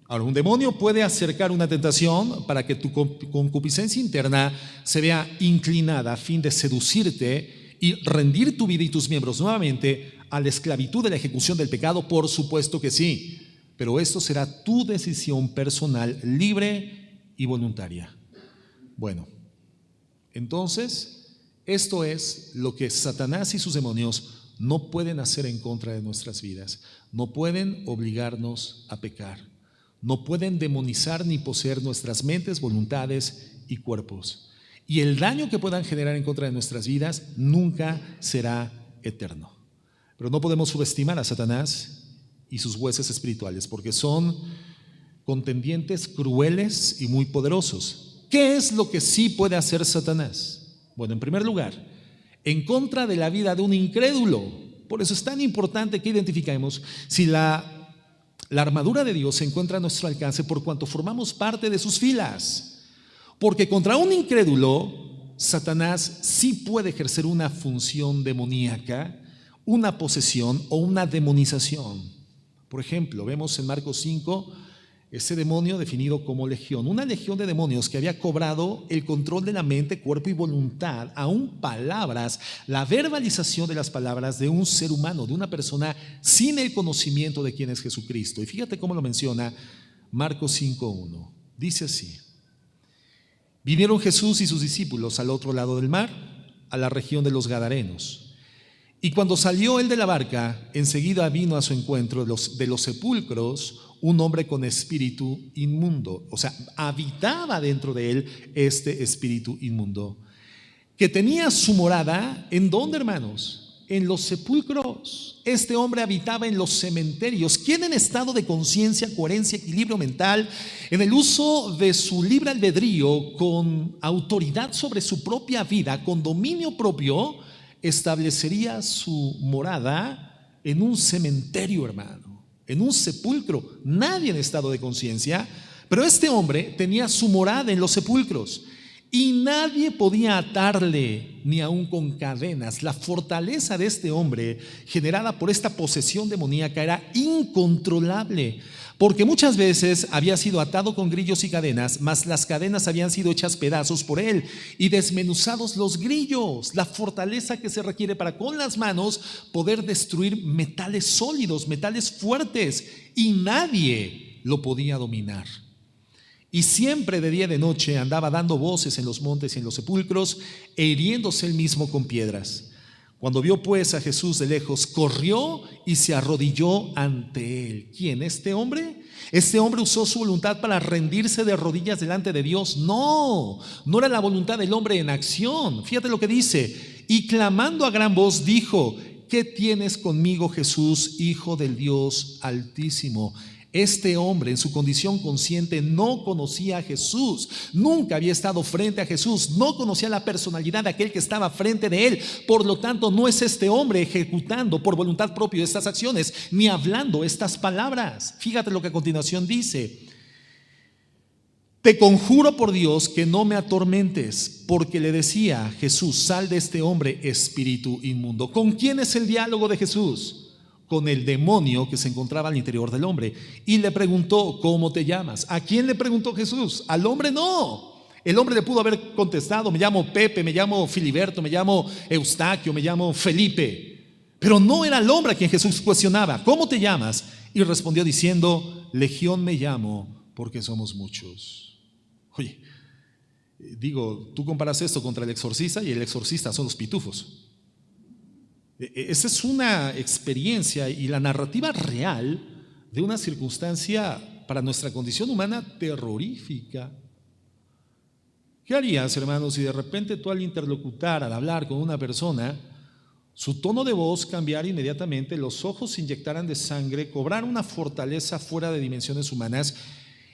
Ahora, un demonio puede acercar una tentación para que tu concupiscencia interna se vea inclinada a fin de seducirte y rendir tu vida y tus miembros nuevamente a la esclavitud de la ejecución del pecado. Por supuesto que sí, pero esto será tu decisión personal, libre y voluntaria. Bueno, entonces, esto es lo que Satanás y sus demonios no pueden hacer en contra de nuestras vidas. No pueden obligarnos a pecar. No pueden demonizar ni poseer nuestras mentes, voluntades y cuerpos. Y el daño que puedan generar en contra de nuestras vidas nunca será eterno. Pero no podemos subestimar a Satanás y sus huestes espirituales, porque son contendientes crueles y muy poderosos. ¿Qué es lo que sí puede hacer Satanás? Bueno, en primer lugar, en contra de la vida de un incrédulo. Por eso es tan importante que identifiquemos si la armadura de Dios se encuentra a nuestro alcance por cuanto formamos parte de sus filas. Porque contra un incrédulo, Satanás sí puede ejercer una función demoníaca, una posesión o una demonización. Por ejemplo, vemos en Marcos 5 ese demonio definido como legión, una legión de demonios que había cobrado el control de la mente, cuerpo y voluntad, aún palabras, la verbalización de las palabras de un ser humano, de una persona sin el conocimiento de quién es Jesucristo. Y fíjate cómo lo menciona Marcos 5:1. Dice así: vinieron Jesús y sus discípulos al otro lado del mar, a la región de los Gadarenos. Y cuando salió él de la barca, enseguida vino a su encuentro de los sepulcros un hombre con espíritu inmundo. O sea, habitaba dentro de él este espíritu inmundo, que tenía su morada, ¿en dónde, hermanos? En los sepulcros. Este hombre habitaba en los cementerios. ¿Quién en estado de conciencia, coherencia, equilibrio mental, en el uso de su libre albedrío, con autoridad sobre su propia vida, con dominio propio, establecería su morada en un cementerio, hermano, en un sepulcro? Nadie en estado de conciencia, pero este hombre tenía su morada en los sepulcros y nadie podía atarle ni aun con cadenas. La fortaleza de este hombre, generada por esta posesión demoníaca, era incontrolable, porque muchas veces había sido atado con grillos y cadenas, mas las cadenas habían sido hechas pedazos por él y desmenuzados los grillos. La fortaleza que se requiere para con las manos poder destruir metales sólidos, metales fuertes, y nadie lo podía dominar. Y siempre de día y de noche andaba dando voces en los montes y en los sepulcros, e hiriéndose él mismo con piedras. Cuando vio pues a Jesús de lejos, corrió y se arrodilló ante él. ¿Quién? ¿Este hombre? ¿Este hombre usó su voluntad para rendirse de rodillas delante de Dios? No, no era la voluntad del hombre en acción. Fíjate lo que dice: y clamando a gran voz dijo: ¿qué tienes conmigo, Jesús, Hijo del Dios Altísimo? Este hombre en su condición consciente no conocía a Jesús, nunca había estado frente a Jesús, no conocía la personalidad de aquel que estaba frente de él. Por lo tanto, no es este hombre ejecutando por voluntad propia estas acciones, ni hablando estas palabras. Fíjate lo que a continuación dice: te conjuro por Dios que no me atormentes, porque le decía Jesús: sal de este hombre, espíritu inmundo. ¿Con quién es el diálogo de Jesús? Con el demonio que se encontraba al interior del hombre. Y le preguntó: ¿cómo te llamas? ¿A quién le preguntó Jesús? Al hombre no. El hombre le pudo haber contestado: me llamo Pepe, me llamo Filiberto, me llamo Eustaquio, me llamo Felipe. Pero no era el hombre a quien Jesús cuestionaba: ¿cómo te llamas? Y respondió diciendo: Legión me llamo, porque somos muchos. Oye, digo, tú comparas esto contra el exorcista, y el exorcista son los pitufos. Esa es una experiencia y la narrativa real de una circunstancia para nuestra condición humana terrorífica. ¿Qué harías, hermanos, si de repente tú, al interlocutar, al hablar con una persona, su tono de voz cambiara inmediatamente, los ojos se inyectaran de sangre, cobrara una fortaleza fuera de dimensiones humanas,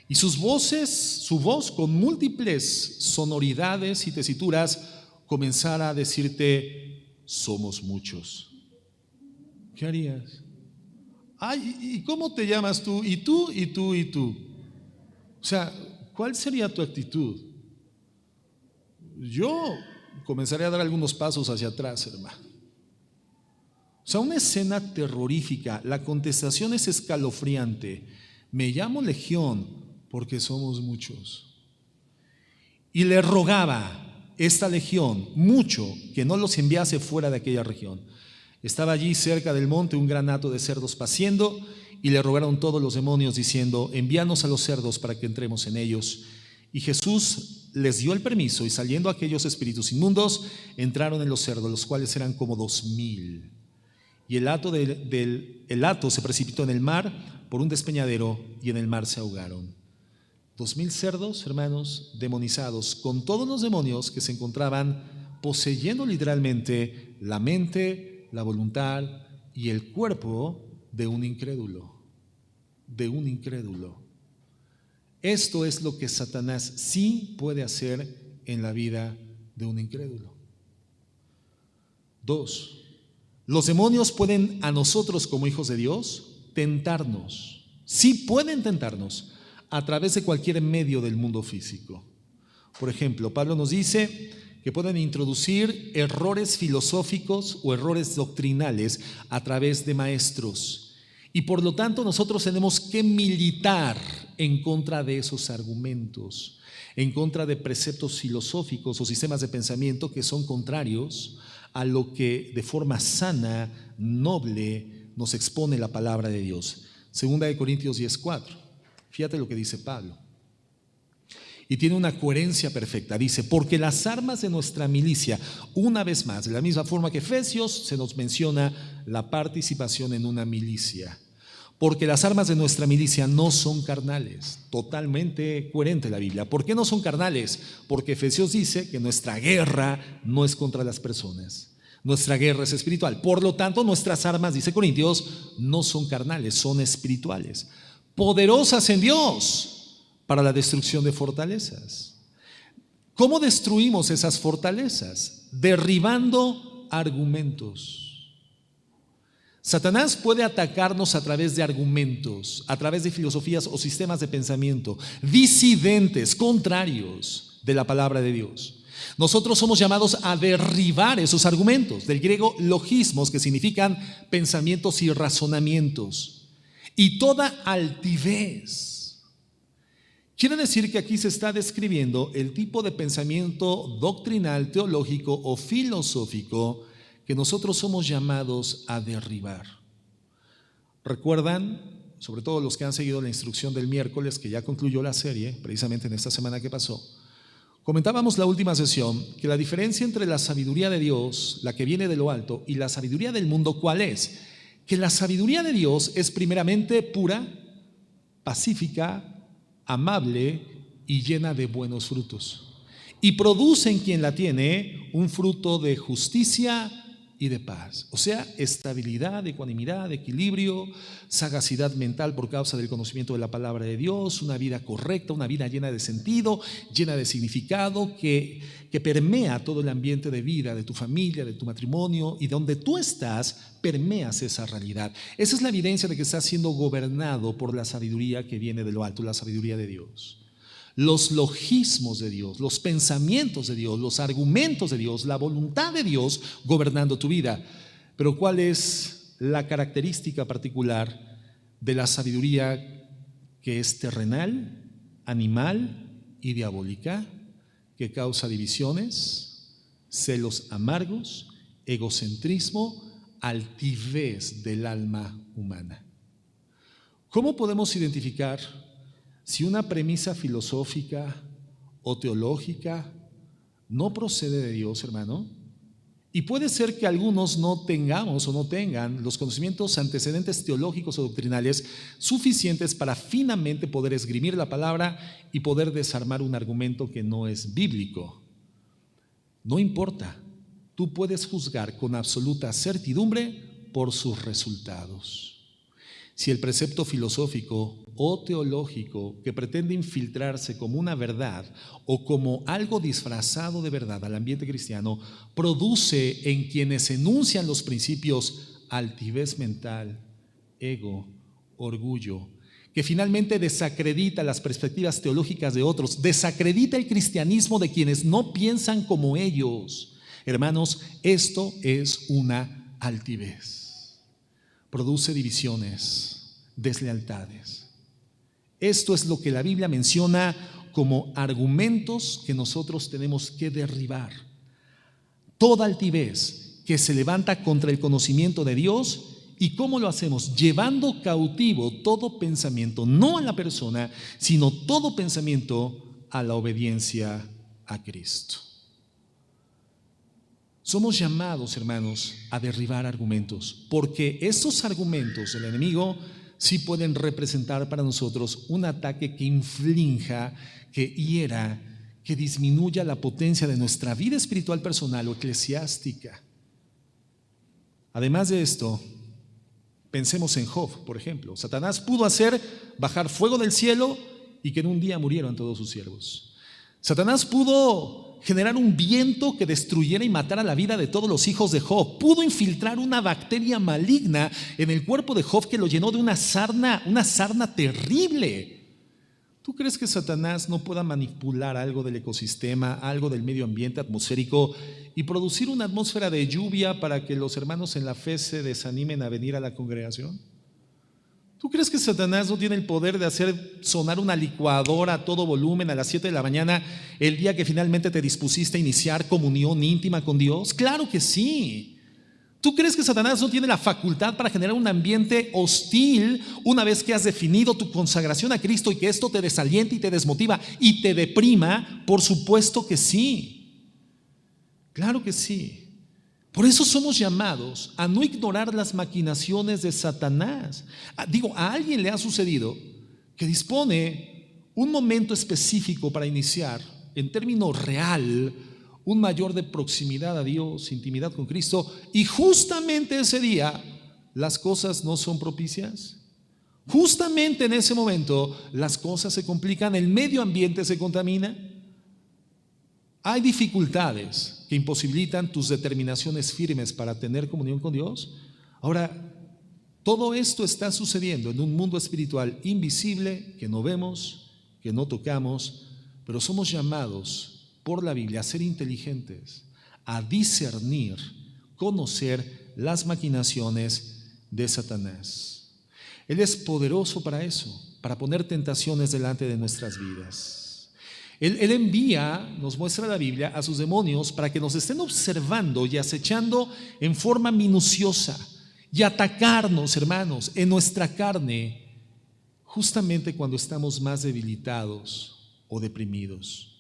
y su voz con múltiples sonoridades y tesituras comenzara a decirte: somos muchos? ¿Qué harías? Ay, ¿y cómo te llamas tú? ¿Y tú? ¿Y tú? ¿Y tú? O sea, ¿cuál sería tu actitud? Yo comenzaría a dar algunos pasos hacia atrás, hermano. O sea, una escena terrorífica. La contestación es escalofriante: me llamo Legión, porque somos muchos. Y le rogaba esta legión mucho que no los enviase fuera de aquella región. Estaba allí cerca del monte un gran hato de cerdos paciendo, y le rogaron todos los demonios diciendo: envíanos a los cerdos para que entremos en ellos. Y Jesús les dio el permiso, y saliendo aquellos espíritus inmundos, entraron en los cerdos, los cuales eran como 2,000. Y el hato se precipitó en el mar por un despeñadero, y en el mar se ahogaron. 2,000 cerdos, hermanos, demonizados, con todos los demonios que se encontraban poseyendo literalmente la mente, la voluntad y el cuerpo de un incrédulo. de un incrédulo. Esto es lo que Satanás sí puede hacer en la vida de un incrédulo. 2. Los demonios pueden a nosotros como hijos de Dios tentarnos. Sí pueden tentarnos a través de cualquier medio del mundo físico. Por ejemplo, Pablo nos dice que pueden introducir errores filosóficos o errores doctrinales a través de maestros. Y por lo tanto nosotros tenemos que militar en contra de esos argumentos, en contra de preceptos filosóficos o sistemas de pensamiento que son contrarios a lo que de forma sana, noble, nos expone la palabra de Dios. 2 Corintios 10:4. Fíjate lo que dice Pablo. Y tiene una coherencia perfecta. Dice, porque las armas de nuestra milicia, una vez más, de la misma forma que Efesios, se nos menciona la participación en una milicia. Porque las armas de nuestra milicia no son carnales. Totalmente coherente la Biblia. ¿Por qué no son carnales? Porque Efesios dice que nuestra guerra no es contra las personas. Nuestra guerra es espiritual. Por lo tanto, nuestras armas, dice Corintios, no son carnales, son espirituales. Poderosas en Dios para la destrucción de fortalezas. ¿Cómo destruimos esas fortalezas? Derribando argumentos. Satanás puede atacarnos a través de argumentos, a través de filosofías o sistemas de pensamiento disidentes, contrarios de la palabra de Dios. Nosotros somos llamados a derribar esos argumentos, del griego logismos, que significan pensamientos y razonamientos, y toda altivez. Quiere decir que aquí se está describiendo el tipo de pensamiento doctrinal, teológico o filosófico que nosotros somos llamados a derribar. ¿Recuerdan? Sobre todo los que han seguido la instrucción del miércoles, que ya concluyó la serie, precisamente en esta semana que pasó. Comentábamos la última sesión que la diferencia entre la sabiduría de Dios, la que viene de lo alto, y la sabiduría del mundo, ¿cuál es? Que la sabiduría de Dios es primeramente pura, pacífica, amable y llena de buenos frutos. Y produce en quien la tiene un fruto de justicia y de paz, o sea, estabilidad, ecuanimidad, equilibrio, sagacidad mental por causa del conocimiento de la palabra de Dios, una vida correcta, una vida llena de sentido, llena de significado, que permea todo el ambiente de vida de tu familia, de tu matrimonio, y donde tú estás, permeas esa realidad. Esa es la evidencia de que estás siendo gobernado por la sabiduría que viene de lo alto, la sabiduría de Dios. Los logismos de Dios, los pensamientos de Dios, los argumentos de Dios, la voluntad de Dios gobernando tu vida. Pero ¿cuál es la característica particular de la sabiduría que es terrenal, animal y diabólica? Que causa divisiones, celos amargos, egocentrismo, altivez del alma humana. ¿Cómo podemos identificar si una premisa filosófica o teológica no procede de Dios, hermano? Y puede ser que algunos no tengamos o no tengan los conocimientos antecedentes teológicos o doctrinales suficientes para finamente poder esgrimir la palabra y poder desarmar un argumento que no es bíblico. No importa, tú puedes juzgar con absoluta certidumbre por sus resultados. Si el precepto filosófico o teológico que pretende infiltrarse como una verdad o como algo disfrazado de verdad al ambiente cristiano produce en quienes enuncian los principios altivez mental, ego, orgullo, que finalmente desacredita las perspectivas teológicas de otros, desacredita el cristianismo de quienes no piensan como ellos. Hermanos, esto es una altivez. Produce divisiones, deslealtades. Esto es lo que la Biblia menciona como argumentos que nosotros tenemos que derribar. Toda altivez que se levanta contra el conocimiento de Dios. ¿Y cómo lo hacemos? Llevando cautivo todo pensamiento, no a la persona, sino todo pensamiento a la obediencia a Cristo. Somos llamados, hermanos, a derribar argumentos, porque esos argumentos del enemigo sí pueden representar para nosotros un ataque que inflinja, que hiera, que disminuya la potencia de nuestra vida espiritual personal o eclesiástica. Además de esto, Pensemos en Job, por ejemplo. Satanás pudo hacer bajar fuego del cielo y que en un día murieran todos sus siervos. Satanás pudo generar un viento que destruyera y matara la vida de todos los hijos de Job. Pudo infiltrar una bacteria maligna en el cuerpo de Job que lo llenó de una sarna terrible. ¿Tú crees que Satanás no pueda manipular algo del ecosistema, algo del medio ambiente atmosférico y producir una atmósfera de lluvia para que los hermanos en la fe se desanimen a venir a la congregación? ¿Tú crees que Satanás no tiene el poder de hacer sonar una licuadora a todo volumen a las 7 de la mañana el día que finalmente te dispusiste a iniciar comunión íntima con Dios? Claro que sí. ¿Tú crees que Satanás no tiene la facultad para generar un ambiente hostil una vez que has definido tu consagración a Cristo y que esto te desaliente y te desmotiva y te deprima? Por supuesto que sí. Claro que sí. Por eso somos llamados a no ignorar las maquinaciones de Satanás. A alguien le ha sucedido que dispone un momento específico para iniciar, en términos real, un mayor de proximidad a Dios, intimidad con Cristo, y justamente ese día las cosas no son propicias. Justamente en ese momento las cosas se complican, el medio ambiente se contamina. Hay dificultades que imposibilitan tus determinaciones firmes para tener comunión con Dios. Ahora, todo esto está sucediendo en un mundo espiritual invisible que no vemos, que no tocamos, pero somos llamados por la Biblia a ser inteligentes, a discernir, conocer las maquinaciones de Satanás. Él es poderoso para eso, para poner tentaciones delante de nuestras vidas. Él envía, nos muestra la Biblia, a sus demonios para que nos estén observando y acechando en forma minuciosa y atacarnos, hermanos, en nuestra carne, justamente cuando estamos más debilitados o deprimidos.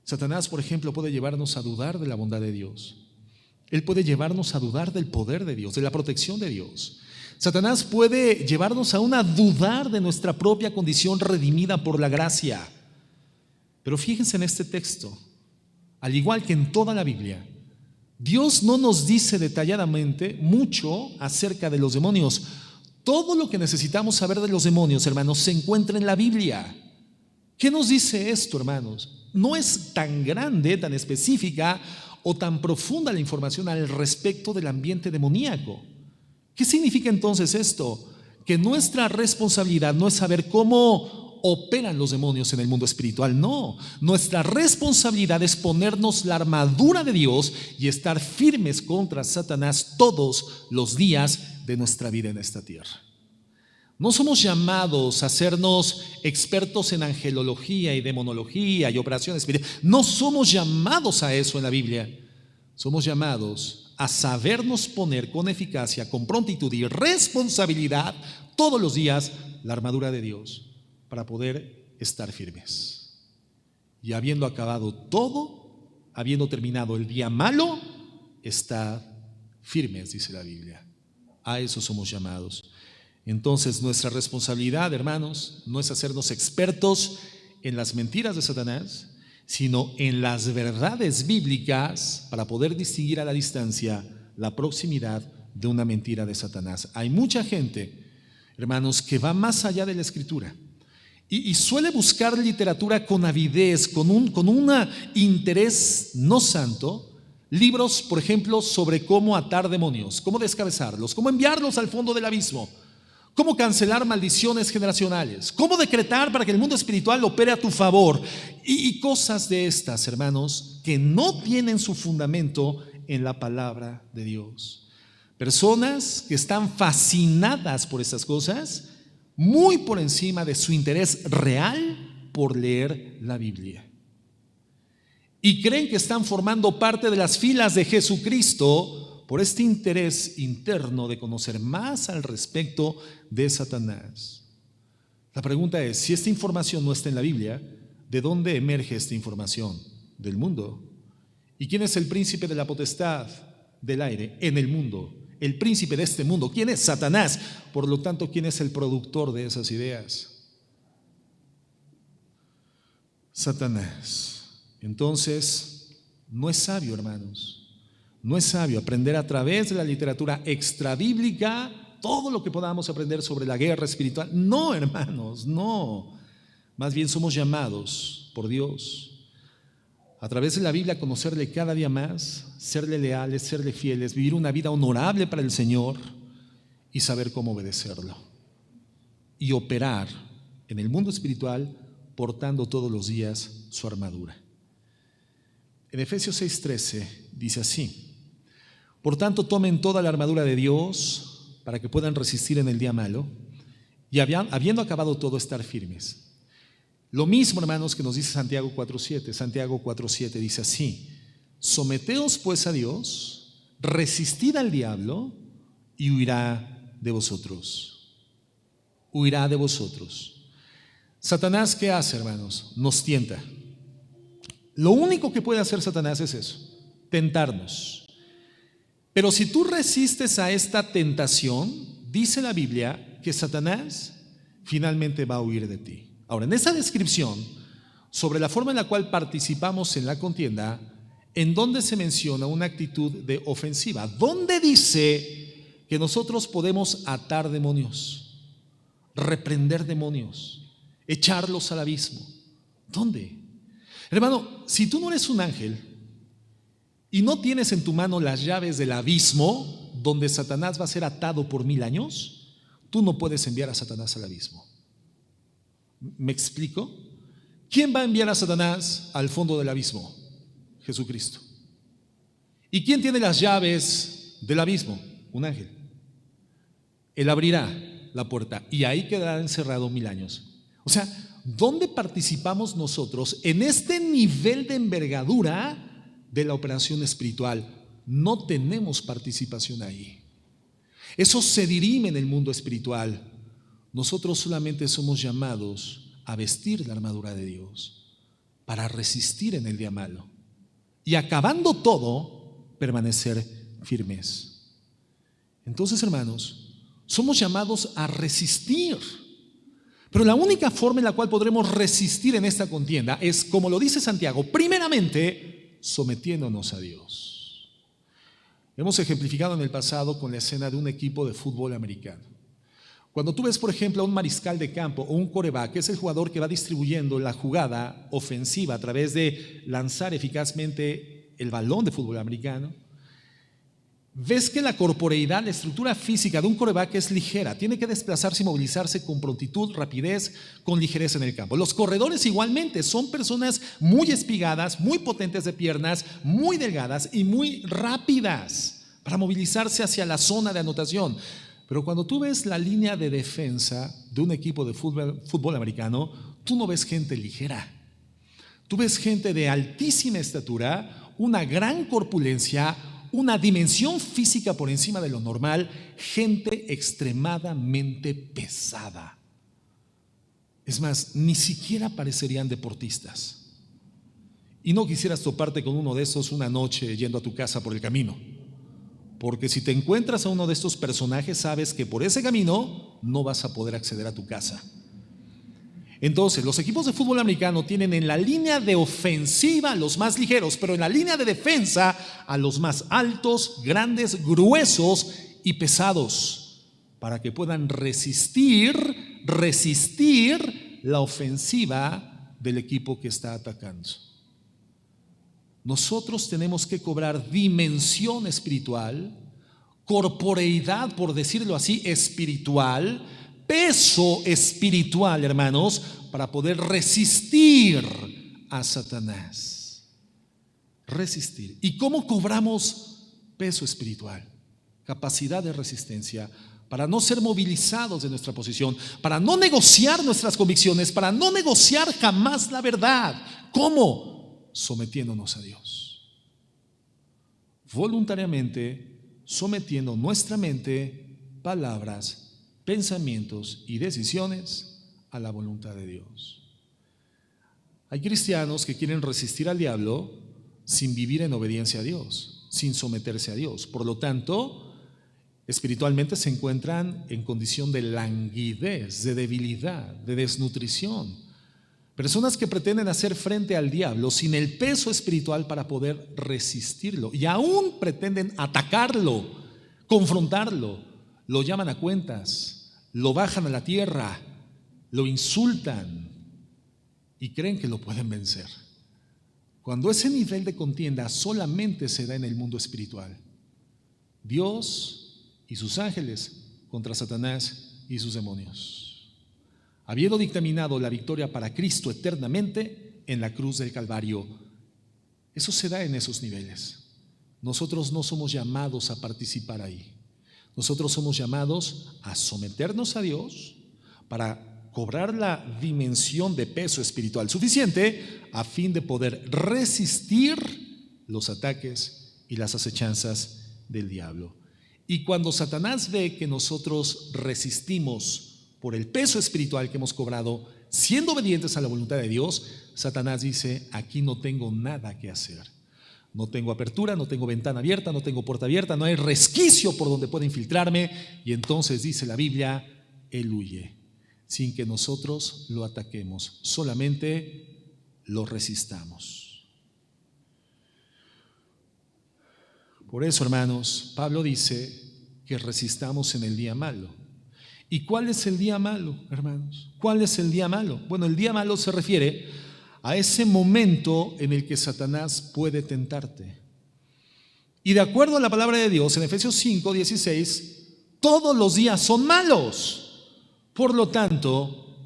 Satanás, por ejemplo, puede llevarnos a dudar de la bondad de Dios. Él puede llevarnos a dudar del poder de Dios, de la protección de Dios. Satanás puede llevarnos a dudar de nuestra propia condición redimida por la gracia. Pero fíjense en este texto, al igual que en toda la Biblia, Dios no nos dice detalladamente mucho acerca de los demonios. Todo lo que necesitamos saber de los demonios, hermanos, se encuentra en la Biblia. ¿Qué nos dice esto, hermanos? No es tan grande, tan específica o tan profunda la información al respecto del ambiente demoníaco. ¿Qué significa entonces esto? Que nuestra responsabilidad no es saber cómo operan los demonios en el mundo espiritual, no. Nuestra responsabilidad es ponernos la armadura de Dios y estar firmes contra Satanás todos los días de nuestra vida en esta tierra. No somos llamados a hacernos expertos en angelología y demonología y operaciones espirituales. No somos llamados a eso en la Biblia. Somos llamados a sabernos poner con eficacia, con prontitud y responsabilidad todos los días la armadura de Dios para poder estar firmes. Y habiendo acabado todo, habiendo terminado el día malo, estad firmes, dice la Biblia. A eso somos llamados. Entonces nuestra responsabilidad, hermanos, no es hacernos expertos en las mentiras de Satanás, sino en las verdades bíblicas para poder distinguir a la distancia la proximidad de una mentira de Satanás. Hay mucha gente, hermanos, que va más allá de la Escritura y suele buscar literatura con avidez, con un interés no santo. Libros, por ejemplo, sobre cómo atar demonios, cómo descabezarlos, cómo enviarlos al fondo del abismo, cómo cancelar maldiciones generacionales, cómo decretar para que el mundo espiritual opere a tu favor y cosas de estas, hermanos, que no tienen su fundamento en la palabra de Dios. Personas que están fascinadas por estas cosas, muy por encima de su interés real por leer la Biblia. Y creen que están formando parte de las filas de Jesucristo por este interés interno de conocer más al respecto de Satanás. La pregunta es, si esta información no está en la Biblia, ¿de dónde emerge esta información? Del mundo. ¿Y quién es el príncipe de la potestad del aire en el mundo? El príncipe de este mundo, ¿quién es? Satanás. Por lo tanto, ¿quién es el productor de esas ideas? Satanás. Entonces, no es sabio, hermanos. No es sabio aprender a través de la literatura extrabíblica todo lo que podamos aprender sobre la guerra espiritual. No, hermanos, no. Más bien somos llamados por Dios a través de la Biblia a conocerle cada día más, serle leales, serle fieles, vivir una vida honorable para el Señor y saber cómo obedecerlo. Y operar en el mundo espiritual portando todos los días su armadura. En Efesios 6:13 dice así: por tanto, tomen toda la armadura de Dios para que puedan resistir en el día malo y habiendo acabado todo, estar firmes. Lo mismo, hermanos, que nos dice Santiago 4:7. Santiago 4:7 dice así: someteos pues a Dios, resistid al diablo y huirá de vosotros. Huirá de vosotros. Satanás, ¿qué hace, hermanos? Nos tienta. Lo único que puede hacer Satanás es eso, tentarnos. Pero si tú resistes a esta tentación, dice la Biblia que Satanás finalmente va a huir de ti. Ahora, en esa descripción sobre la forma en la cual participamos en la contienda, ¿en dónde se menciona una actitud de ofensiva? ¿Dónde dice que nosotros podemos atar demonios, reprender demonios, echarlos al abismo? ¿Dónde? Hermano, si tú no eres un ángel y no tienes en tu mano las llaves del abismo donde Satanás va a ser atado por 1000 años, tú no puedes enviar a Satanás al abismo. ¿Me explico? ¿Quién va a enviar a Satanás al fondo del abismo? Jesucristo. ¿Y quién tiene las llaves del abismo? Un ángel. Él abrirá la puerta y ahí quedará encerrado 1000 años. O sea, ¿dónde participamos nosotros en este nivel de envergadura de la operación espiritual? No tenemos participación ahí. Eso se dirime en el mundo espiritual. Nosotros solamente somos llamados a vestir la armadura de Dios para resistir en el día malo y, acabando todo, permanecer firmes. Entonces, hermanos, somos llamados a resistir. Pero la única forma en la cual podremos resistir en esta contienda es, como lo dice Santiago, primeramente sometiéndonos a Dios. Hemos ejemplificado en el pasado con la escena de un equipo de fútbol americano. Cuando tú ves, por ejemplo, a un mariscal de campo o un quarterback, que es el jugador que va distribuyendo la jugada ofensiva a través de lanzar eficazmente el balón de fútbol americano, ves que la corporeidad, la estructura física de un quarterback es ligera. Tiene que desplazarse y movilizarse con prontitud, rapidez, con ligereza en el campo. Los corredores igualmente son personas muy espigadas, muy potentes de piernas, muy delgadas y muy rápidas para movilizarse hacia la zona de anotación. Pero cuando tú ves la línea de defensa de un equipo de fútbol americano, tú no ves gente ligera. Tú ves gente de altísima estatura, una gran corpulencia, una dimensión física por encima de lo normal, gente extremadamente pesada. Es más, ni siquiera parecerían deportistas. Y no quisieras toparte con uno de esos una noche yendo a tu casa por el camino. Porque si te encuentras a uno de estos personajes, sabes que por ese camino no vas a poder acceder a tu casa. Entonces, los equipos de fútbol americano tienen en la línea de ofensiva a los más ligeros, pero en la línea de defensa a los más altos, grandes, gruesos y pesados, para que puedan resistir la ofensiva del equipo que está atacando. Nosotros tenemos que cobrar dimensión espiritual, corporeidad, por decirlo así, espiritual, peso espiritual, hermanos, para poder resistir a Satanás. Resistir. ¿Y cómo cobramos peso espiritual? Capacidad de resistencia para no ser movilizados de nuestra posición, para no negociar nuestras convicciones, para no negociar jamás la verdad. ¿Cómo? Sometiéndonos a Dios. Voluntariamente, sometiendo nuestra mente, palabras, pensamientos y decisiones a la voluntad de Dios. Hay cristianos que quieren resistir al diablo sin vivir en obediencia a Dios, sin someterse a Dios. Por lo tanto, espiritualmente se encuentran en condición de languidez, de debilidad, de desnutrición. Personas que pretenden hacer frente al diablo sin el peso espiritual para poder resistirlo y aún pretenden atacarlo, confrontarlo, lo llaman a cuentas, lo bajan a la tierra, lo insultan y creen que lo pueden vencer. Cuando ese nivel de contienda solamente se da en el mundo espiritual, Dios y sus ángeles contra Satanás y sus demonios, habiendo dictaminado la victoria para Cristo eternamente en la cruz del Calvario. Eso se da en esos niveles. Nosotros no somos llamados a participar ahí. Nosotros somos llamados a someternos a Dios para cobrar la dimensión de peso espiritual suficiente a fin de poder resistir los ataques y las acechanzas del diablo. Y cuando Satanás ve que nosotros resistimos por el peso espiritual que hemos cobrado, siendo obedientes a la voluntad de Dios, Satanás dice: aquí no tengo nada que hacer. No tengo apertura, no tengo ventana abierta, no tengo puerta abierta, no hay resquicio por donde pueda infiltrarme. Y entonces dice la Biblia, él huye, sin que nosotros lo ataquemos, solamente lo resistamos. Por eso, hermanos, Pablo dice que resistamos en el día malo. ¿Y cuál es el día malo, hermanos? ¿Cuál es el día malo? Bueno, el día malo se refiere a ese momento en el que Satanás puede tentarte. Y de acuerdo a la palabra de Dios, en Efesios 5:16, todos los días son malos. Por lo tanto,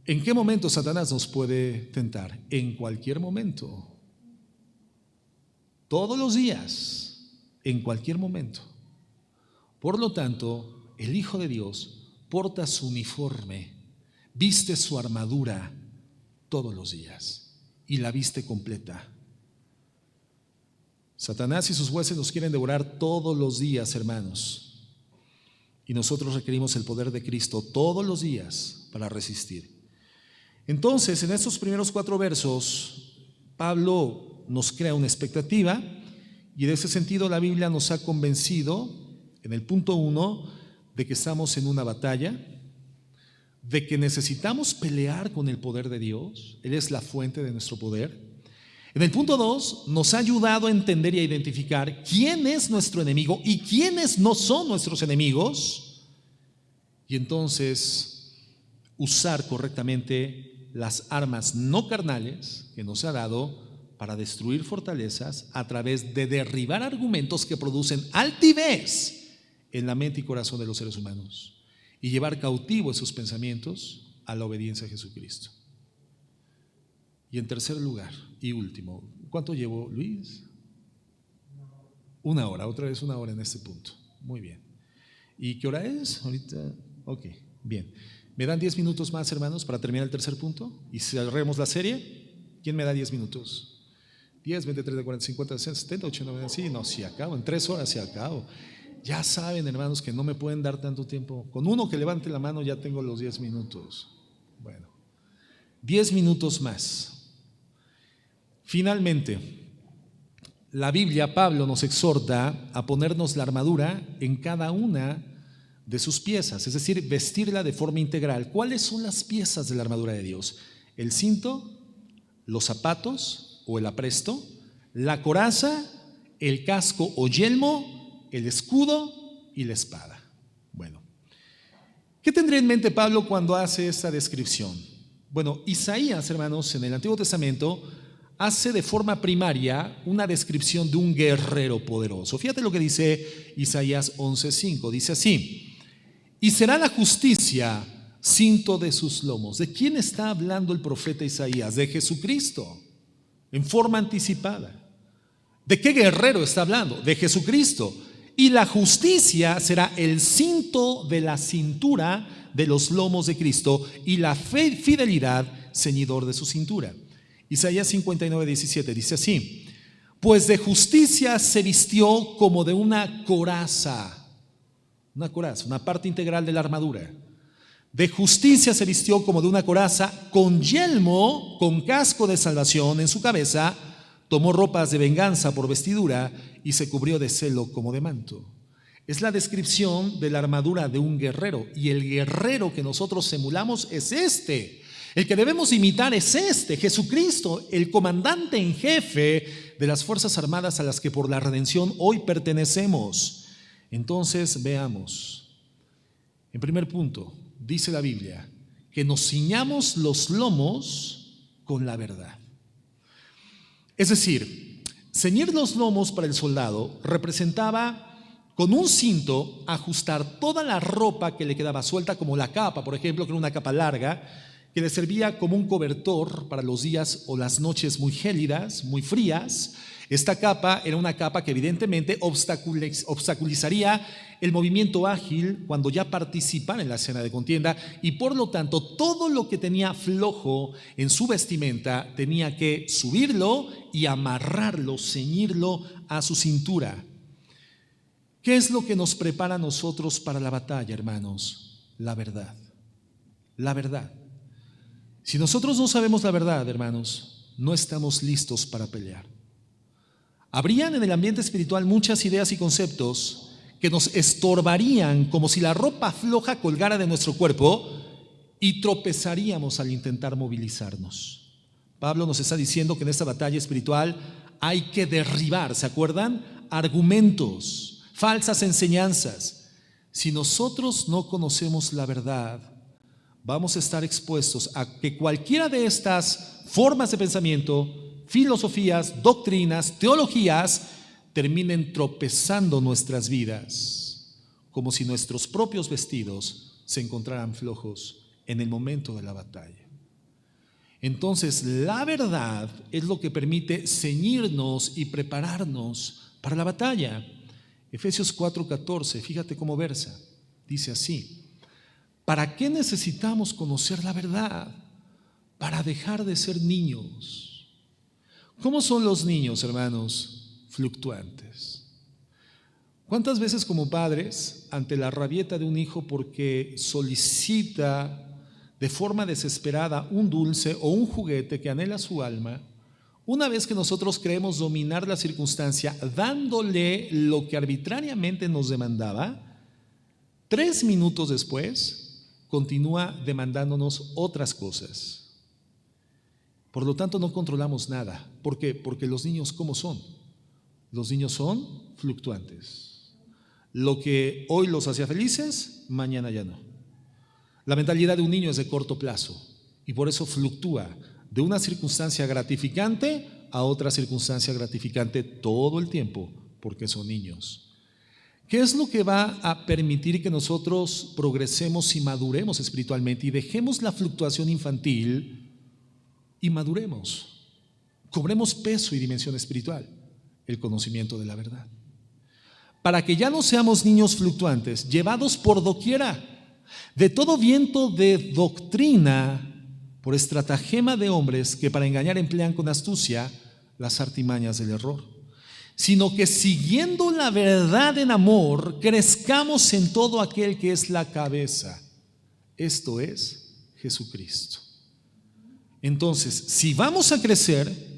¿en qué momento Satanás nos puede tentar? En cualquier momento. Todos los días, en cualquier momento. Por lo tanto, el Hijo de Dios porta su uniforme, viste su armadura todos los días y la viste completa. Satanás y sus huestes nos quieren devorar todos los días, hermanos, y nosotros requerimos el poder de Cristo todos los días para resistir. Entonces, en estos primeros 4 versos, Pablo nos crea una expectativa, y en ese sentido la Biblia nos ha convencido en el punto 1 de que estamos en una batalla, de que necesitamos pelear con el poder de Dios. Él es la fuente de nuestro poder. En el punto 2 nos ha ayudado a entender y a identificar quién es nuestro enemigo y quiénes no son nuestros enemigos, y entonces usar correctamente las armas no carnales que nos ha dado para destruir fortalezas a través de derribar argumentos que producen altivez en la mente y corazón de los seres humanos, y llevar cautivo esos pensamientos a la obediencia a Jesucristo. Y en tercer lugar y último, ¿cuánto llevo, Luis? 1 hora, otra vez 1 hora en este punto. Muy bien. ¿Y qué hora es? Ahorita, ok, bien. ¿Me dan 10 minutos más, hermanos, para terminar el tercer punto? Y cerremos la serie. ¿Quién me da 10 minutos? 10, 20, 30, 40, 50, 60, 70, 80, 90, sí, no, sí acabo, en 3 horas sí acabo. Ya saben, hermanos, que no me pueden dar tanto tiempo. Con uno que levante la mano ya tengo los 10 minutos. Bueno, 10 minutos más. Finalmente, la Biblia, Pablo nos exhorta a ponernos la armadura en cada una de sus piezas, es decir, vestirla de forma integral. ¿Cuáles son las piezas de la armadura de Dios? El cinto, los zapatos o el apresto, la coraza, el casco o yelmo, el escudo y la espada. Bueno, ¿qué tendría en mente Pablo cuando hace esta descripción? Bueno, Isaías, hermanos, en el Antiguo Testamento hace de forma primaria una descripción de un guerrero poderoso. Fíjate lo que dice Isaías 11:5. Dice así: y será la justicia cinto de sus lomos. ¿De quién está hablando el profeta Isaías? De Jesucristo, en forma anticipada. ¿De qué guerrero está hablando? De Jesucristo. Y la justicia será el cinto de la cintura de los lomos de Cristo, y la fidelidad ceñidor de su cintura. Isaías 59:17 dice así: pues de justicia se vistió como de una coraza, una parte integral de la armadura. De justicia se vistió como de una coraza, con yelmo, con casco de salvación en su cabeza. Tomó ropas de venganza por vestidura y se cubrió de celo como de manto. Es la descripción de la armadura de un guerrero, y el guerrero que nosotros emulamos es este. El que debemos imitar es este, Jesucristo, el comandante en jefe de las Fuerzas Armadas a las que por la redención hoy pertenecemos. Entonces veamos, En primer punto, dice la Biblia, que nos ciñamos los lomos con la verdad. Es decir, ceñir los lomos para el soldado representaba con un cinto ajustar toda la ropa que le quedaba suelta, como la capa, por ejemplo, que era una capa larga, que le servía como un cobertor para los días o las noches muy gélidas, muy frías. Esta capa era una capa que evidentemente obstaculizaría el movimiento ágil cuando ya participara en la escena de contienda, y por lo tanto todo lo que tenía flojo en su vestimenta tenía que subirlo y amarrarlo, ceñirlo a su cintura. ¿Qué es lo que nos prepara a nosotros para la batalla, hermanos? La verdad. La verdad. Si nosotros no sabemos la verdad, hermanos, no estamos listos para pelear. Habrían en el ambiente espiritual muchas ideas y conceptos que nos estorbarían como si la ropa floja colgara de nuestro cuerpo y tropezaríamos al intentar movilizarnos. Pablo nos está diciendo que en esta batalla espiritual hay que derribar, ¿se acuerdan? Argumentos, falsas enseñanzas. Si nosotros no conocemos la verdad, vamos a estar expuestos a que cualquiera de estas formas de pensamiento, filosofías, doctrinas, teologías, terminen tropezando nuestras vidas, como si nuestros propios vestidos se encontraran flojos en el momento de la batalla. Entonces, la verdad es lo que permite ceñirnos y prepararnos para la batalla. Efesios 4:14, fíjate cómo versa, dice así: ¿para qué necesitamos conocer la verdad? Para dejar de ser niños. ¿Cómo son los niños, hermanos? Fluctuantes. ¿Cuántas veces como padres, ante la rabieta de un hijo porque solicita de forma desesperada un dulce o un juguete que anhela su alma, una vez que nosotros creemos dominar la circunstancia dándole lo que arbitrariamente nos demandaba, 3 minutos después continúa demandándonos otras cosas? Por lo tanto, no controlamos nada. ¿Por qué? Porque los niños, ¿cómo son? Los niños son fluctuantes. Lo que hoy los hacía felices, mañana ya no. La mentalidad de un niño es de corto plazo y por eso fluctúa de una circunstancia gratificante a otra circunstancia gratificante todo el tiempo, porque son niños. ¿Qué es lo que va a permitir que nosotros progresemos y maduremos espiritualmente y dejemos la fluctuación infantil y maduremos, cobremos peso y dimensión espiritual? El conocimiento de la verdad. Para que ya no seamos niños fluctuantes, llevados por doquiera, de todo viento de doctrina, por estratagema de hombres que para engañar emplean con astucia las artimañas del error, sino que siguiendo la verdad en amor, crezcamos en todo aquel que es la cabeza, esto es Jesucristo. Entonces, si vamos a crecer,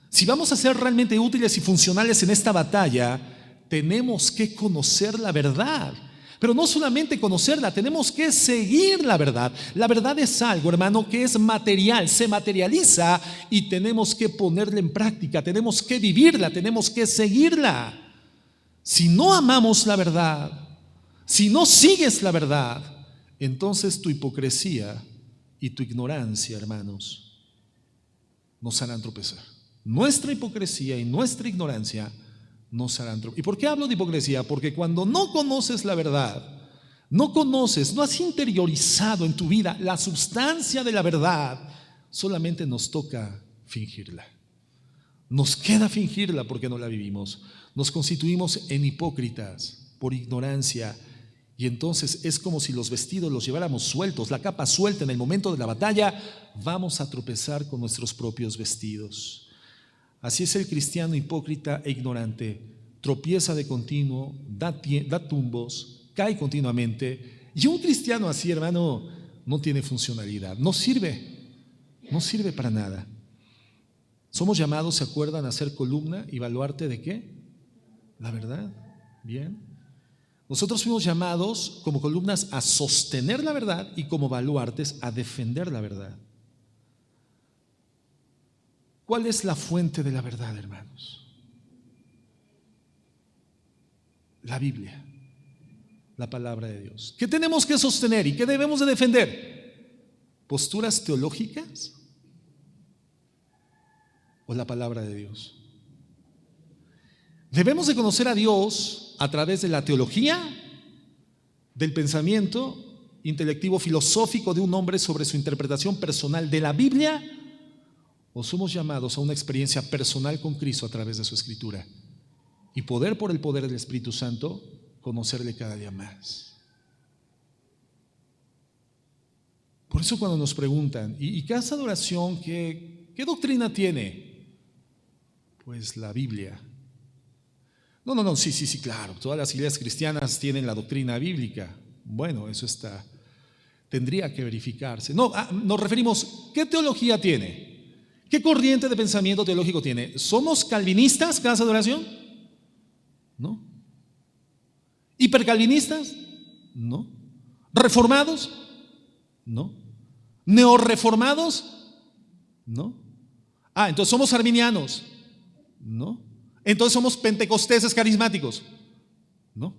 si vamos a ser realmente útiles y funcionales en esta batalla, tenemos que conocer la verdad. Pero no solamente conocerla, tenemos que seguir la verdad. La verdad es algo, hermano, que es material, se materializa y tenemos que ponerla en práctica, tenemos que vivirla, tenemos que seguirla. Si no amamos la verdad, si no sigues la verdad, entonces tu hipocresía y tu ignorancia, hermanos, nos harán tropezar. Nuestra hipocresía y nuestra ignorancia nos harán tropezar. ¿Y por qué hablo de hipocresía? Porque cuando no conoces la verdad, no has interiorizado en tu vida la sustancia de la verdad, solamente nos toca fingirla. Nos queda fingirla porque no la vivimos. Nos constituimos en hipócritas por ignorancia. Y entonces es como si los vestidos los lleváramos sueltos, la capa suelta en el momento de la batalla, vamos a tropezar con nuestros propios vestidos. Así es el cristiano hipócrita e ignorante, tropieza de continuo, da tumbos, cae continuamente. Y un cristiano así, hermano, no tiene funcionalidad, no sirve para nada. Somos llamados, ¿se acuerdan?, a ser columna y baluarte ¿de qué? La verdad. Bien. Nosotros fuimos llamados como columnas a sostener la verdad y como baluartes a defender la verdad. ¿Cuál es la fuente de la verdad, hermanos? La Biblia. la palabra de Dios? ¿Qué tenemos que sostener y qué debemos de defender? ¿Posturas teológicas o la palabra de Dios? Debemos de conocer a Dios a través de la teología, del pensamiento intelectivo filosófico de un hombre sobre su interpretación personal de la Biblia, o somos llamados a una experiencia personal con Cristo a través de su Escritura y poder, por el poder del Espíritu Santo, conocerle cada día más. Por eso cuando nos preguntan, ¿y casa de oración qué doctrina tiene? Pues la Biblia. No, sí, claro, todas las iglesias cristianas tienen la doctrina bíblica. Bueno, eso tendría que verificarse. No, nos referimos, ¿qué teología tiene? ¿Qué corriente de pensamiento teológico tiene? ¿Somos calvinistas, casa de oración? No. ¿Hipercalvinistas? No. ¿Reformados? No. ¿Neorreformados? No. Entonces somos arminianos. No. Entonces somos pentecosteses carismáticos. No.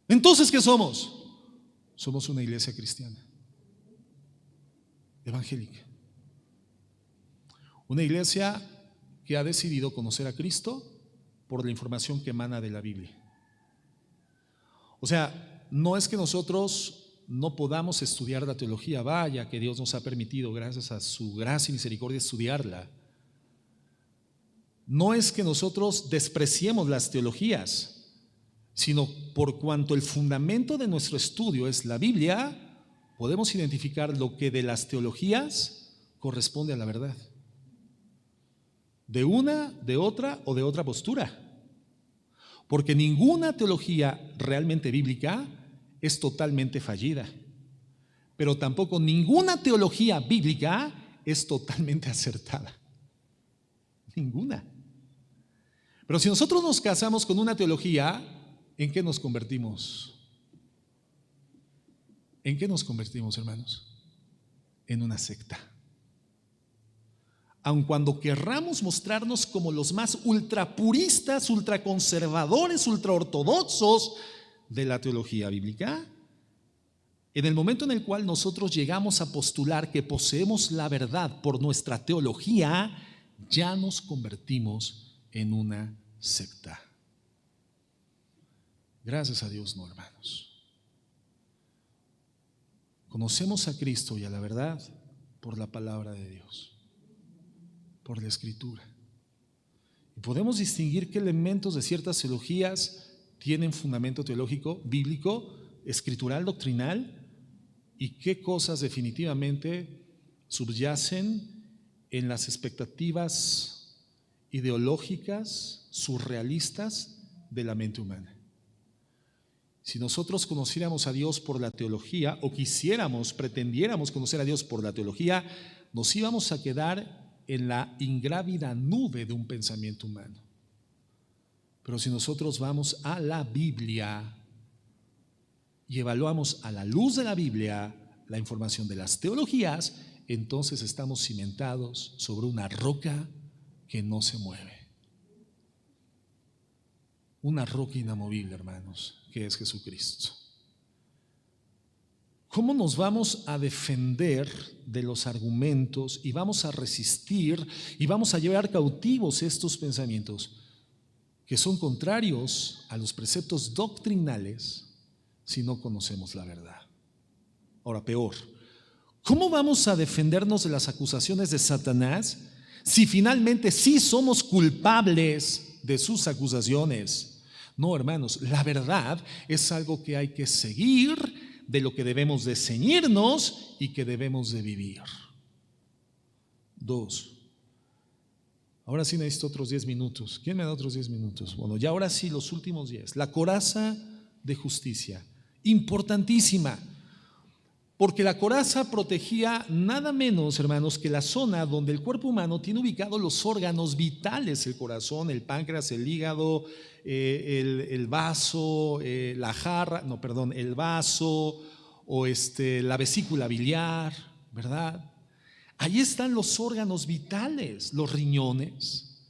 Entonces, ¿qué somos? Somos una iglesia cristiana, evangélica. Una iglesia que ha decidido conocer a Cristo por la información que emana de la Biblia. O sea, no es que nosotros no podamos estudiar la teología, vaya que Dios nos ha permitido, gracias a su gracia y misericordia, estudiarla. No es que nosotros despreciemos las teologías, sino por cuanto el fundamento de nuestro estudio es la Biblia, podemos identificar lo que de las teologías corresponde a la verdad. De una, de otra o de otra postura. Porque ninguna teología realmente bíblica es totalmente fallida, pero tampoco ninguna teología bíblica es totalmente acertada. Ninguna. Pero si nosotros nos casamos con una teología, ¿en qué nos convertimos? ¿En qué nos convertimos, hermanos? En una secta. Aun cuando querramos mostrarnos como los más ultrapuristas, ultraconservadores, ultraortodoxos de la teología bíblica, en el momento en el cual nosotros llegamos a postular que poseemos la verdad por nuestra teología, ya nos convertimos en una secta. Gracias a Dios, no, hermanos. Conocemos a Cristo y a la verdad por la palabra de Dios, por la Escritura. Y podemos distinguir qué elementos de ciertas teologías tienen fundamento teológico, bíblico, escritural, doctrinal, y qué cosas definitivamente subyacen en las expectativas ideológicas, surrealistas de la mente humana. Si nosotros conociéramos a Dios por la teología, o pretendiéramos conocer a Dios por la teología, nos íbamos a quedar en la ingrávida nube de un pensamiento humano. Pero si nosotros vamos a la Biblia y evaluamos a la luz de la Biblia la información de las teologías, entonces estamos cimentados sobre una roca que no se mueve. Una roca inamovible, hermanos, que es Jesucristo. ¿Cómo nos vamos a defender de los argumentos y vamos a resistir y vamos a llevar cautivos estos pensamientos que son contrarios a los preceptos doctrinales si no conocemos la verdad? Ahora, peor, ¿cómo vamos a defendernos de las acusaciones de Satanás si finalmente sí somos culpables de sus acusaciones? No, hermanos, la verdad es algo que hay que seguir, de lo que debemos de ceñirnos y que debemos de vivir. 2. Ahora sí necesito otros 10 minutos. ¿Quién me da otros 10 minutos? Bueno, ya ahora sí, los últimos 10. La coraza de justicia, importantísima. Porque la coraza protegía nada menos, hermanos, que la zona donde el cuerpo humano tiene ubicados los órganos vitales: el corazón, el páncreas, el hígado, el vaso, el vaso o la vesícula biliar, ¿verdad? Ahí están los órganos vitales, los riñones.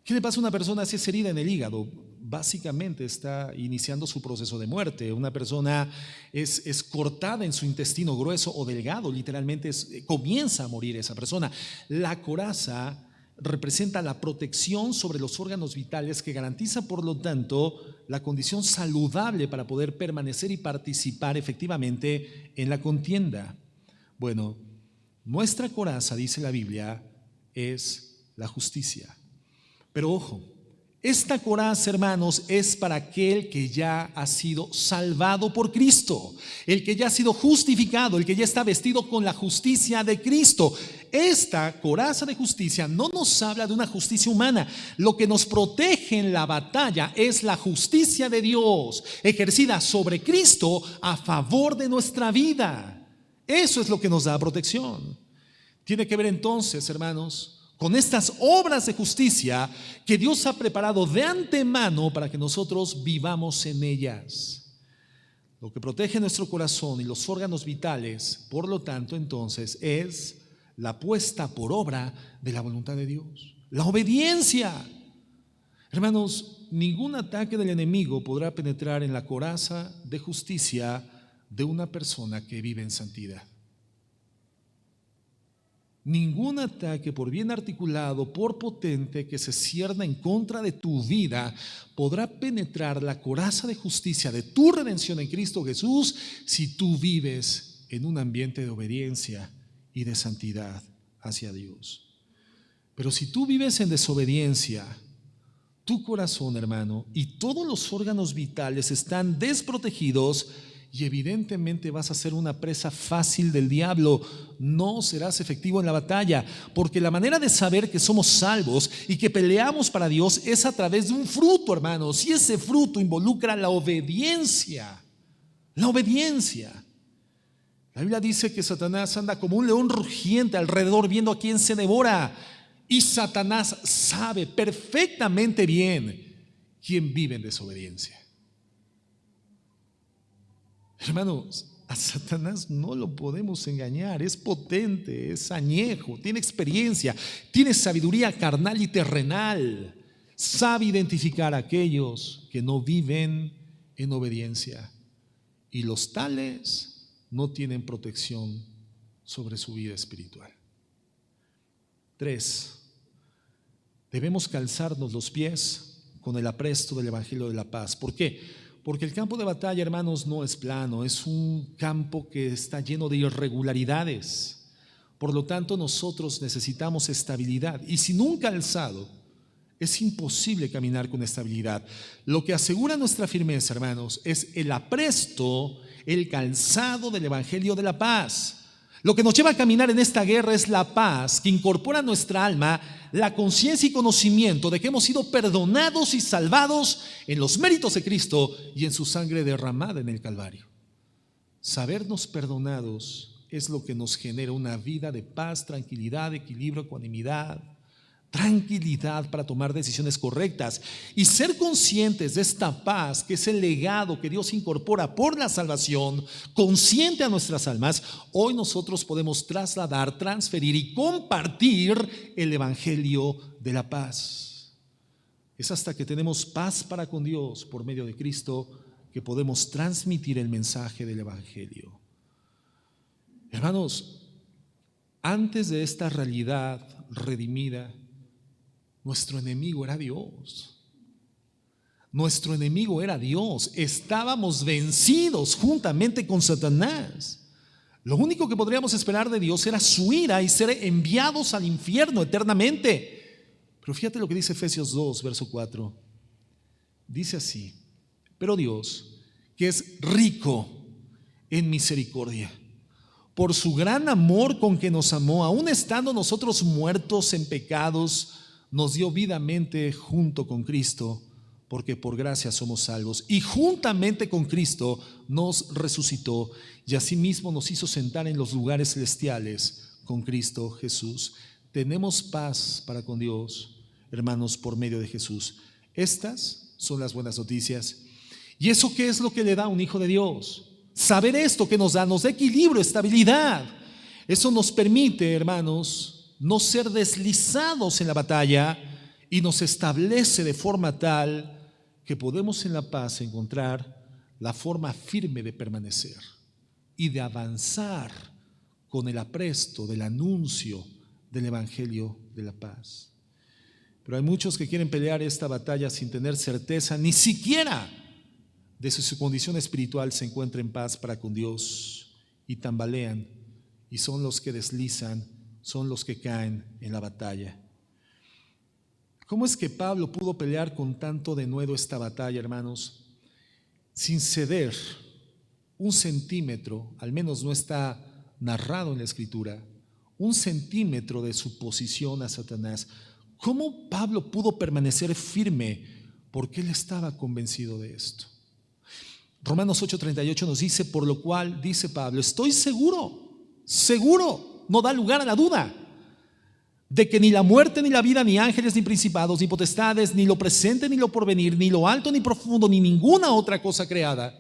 ¿Qué le pasa a una persona si es herida en el hígado? básicamente está iniciando su proceso de muerte. Una persona es cortada en su intestino grueso o delgado, literalmente comienza a morir esa persona. La coraza representa la protección sobre los órganos vitales que garantiza, por lo tanto, la condición saludable para poder permanecer y participar efectivamente en la contienda. Bueno, nuestra coraza, dice la Biblia, es la justicia. Pero ojo, esta coraza, hermanos, es para aquel que ya ha sido salvado por Cristo, el que ya ha sido justificado, el que ya está vestido con la justicia de Cristo. Esta coraza de justicia no nos habla de una justicia humana. Lo que nos protege en la batalla es la justicia de Dios, ejercida sobre Cristo a favor de nuestra vida. Eso es lo que nos da protección. Tiene que ver entonces, hermanos, con estas obras de justicia que Dios ha preparado de antemano para que nosotros vivamos en ellas. Lo que protege nuestro corazón y los órganos vitales, por lo tanto, entonces, es la puesta por obra de la voluntad de Dios, la obediencia. Hermanos, ningún ataque del enemigo podrá penetrar en la coraza de justicia de una persona que vive en santidad. Ningún ataque, por bien articulado, por potente, que se cierna en contra de tu vida, podrá penetrar la coraza de justicia de tu redención en Cristo Jesús si tú vives en un ambiente de obediencia y de santidad hacia Dios. Pero si tú vives en desobediencia, tu corazón, hermano, y todos los órganos vitales están desprotegidos, y evidentemente vas a ser una presa fácil del diablo. No serás efectivo en la batalla, porque la manera de saber que somos salvos y que peleamos para Dios es a través de un fruto, hermanos, y ese fruto involucra la obediencia. La obediencia. La Biblia dice que Satanás anda como un león rugiente alrededor viendo a quién se devora, y Satanás sabe perfectamente bien quién vive en desobediencia. Hermanos, a Satanás no lo podemos engañar. Es potente, es añejo, tiene experiencia, tiene sabiduría carnal y terrenal. Sabe identificar a aquellos que no viven en obediencia, y los tales no tienen protección sobre su vida espiritual. 3. Debemos calzarnos los pies con el apresto del Evangelio de la paz. ¿Por qué? Porque el campo de batalla, hermanos, no es plano, es un campo que está lleno de irregularidades. Por lo tanto, nosotros necesitamos estabilidad, y sin un calzado es imposible caminar con estabilidad. Lo que asegura nuestra firmeza, hermanos, es el apresto, el calzado del Evangelio de la paz. Lo que nos lleva a caminar en esta guerra es la paz que incorpora a nuestra alma la conciencia y conocimiento de que hemos sido perdonados y salvados en los méritos de Cristo y en su sangre derramada en el Calvario. Sabernos perdonados es lo que nos genera una vida de paz, tranquilidad, equilibrio, ecuanimidad, tranquilidad para tomar decisiones correctas, y ser conscientes de esta paz, que es el legado que Dios incorpora por la salvación, consciente a nuestras almas. Hoy nosotros podemos trasladar, transferir y compartir el Evangelio de la paz. Es hasta que tenemos paz para con Dios por medio de Cristo que podemos transmitir el mensaje del Evangelio. Hermanos, antes de esta realidad redimida, nuestro enemigo era Dios. Nuestro enemigo era Dios. Estábamos vencidos juntamente con Satanás. Lo único que podríamos esperar de Dios era su ira y ser enviados al infierno eternamente. Pero fíjate lo que dice Efesios 2, verso 4. Dice así: pero Dios, que es rico en misericordia, por su gran amor con que nos amó, aun estando nosotros muertos en pecados, nos dio vidamente junto con Cristo, porque por gracia somos salvos, y juntamente con Cristo nos resucitó, y asimismo nos hizo sentar en los lugares celestiales con Cristo Jesús. Tenemos paz para con Dios, hermanos, por medio de Jesús. Estas son las buenas noticias. ¿Y eso qué es lo que le da a un hijo de Dios? Saber esto que nos da equilibrio, estabilidad. Eso nos permite, hermanos, no ser deslizados en la batalla, y nos establece de forma tal que podemos en la paz encontrar la forma firme de permanecer y de avanzar con el apresto del anuncio del Evangelio de la paz. Pero hay muchos que quieren pelear esta batalla sin tener certeza ni siquiera de si su condición espiritual se encuentra en paz para con Dios, y tambalean, y son los que deslizan, son los que caen en la batalla. ¿Cómo es que Pablo pudo pelear con tanto denuedo esta batalla, hermanos, sin ceder un centímetro? Al menos no está narrado en la Escritura, un centímetro de su posición a Satanás. ¿Cómo Pablo pudo permanecer firme? Porque él estaba convencido de esto. Romanos 8:38 nos dice: por lo cual, dice Pablo, estoy seguro, no da lugar a la duda, de que ni la muerte, ni la vida, ni ángeles, ni principados, ni potestades, ni lo presente, ni lo porvenir, ni lo alto, ni profundo, ni ninguna otra cosa creada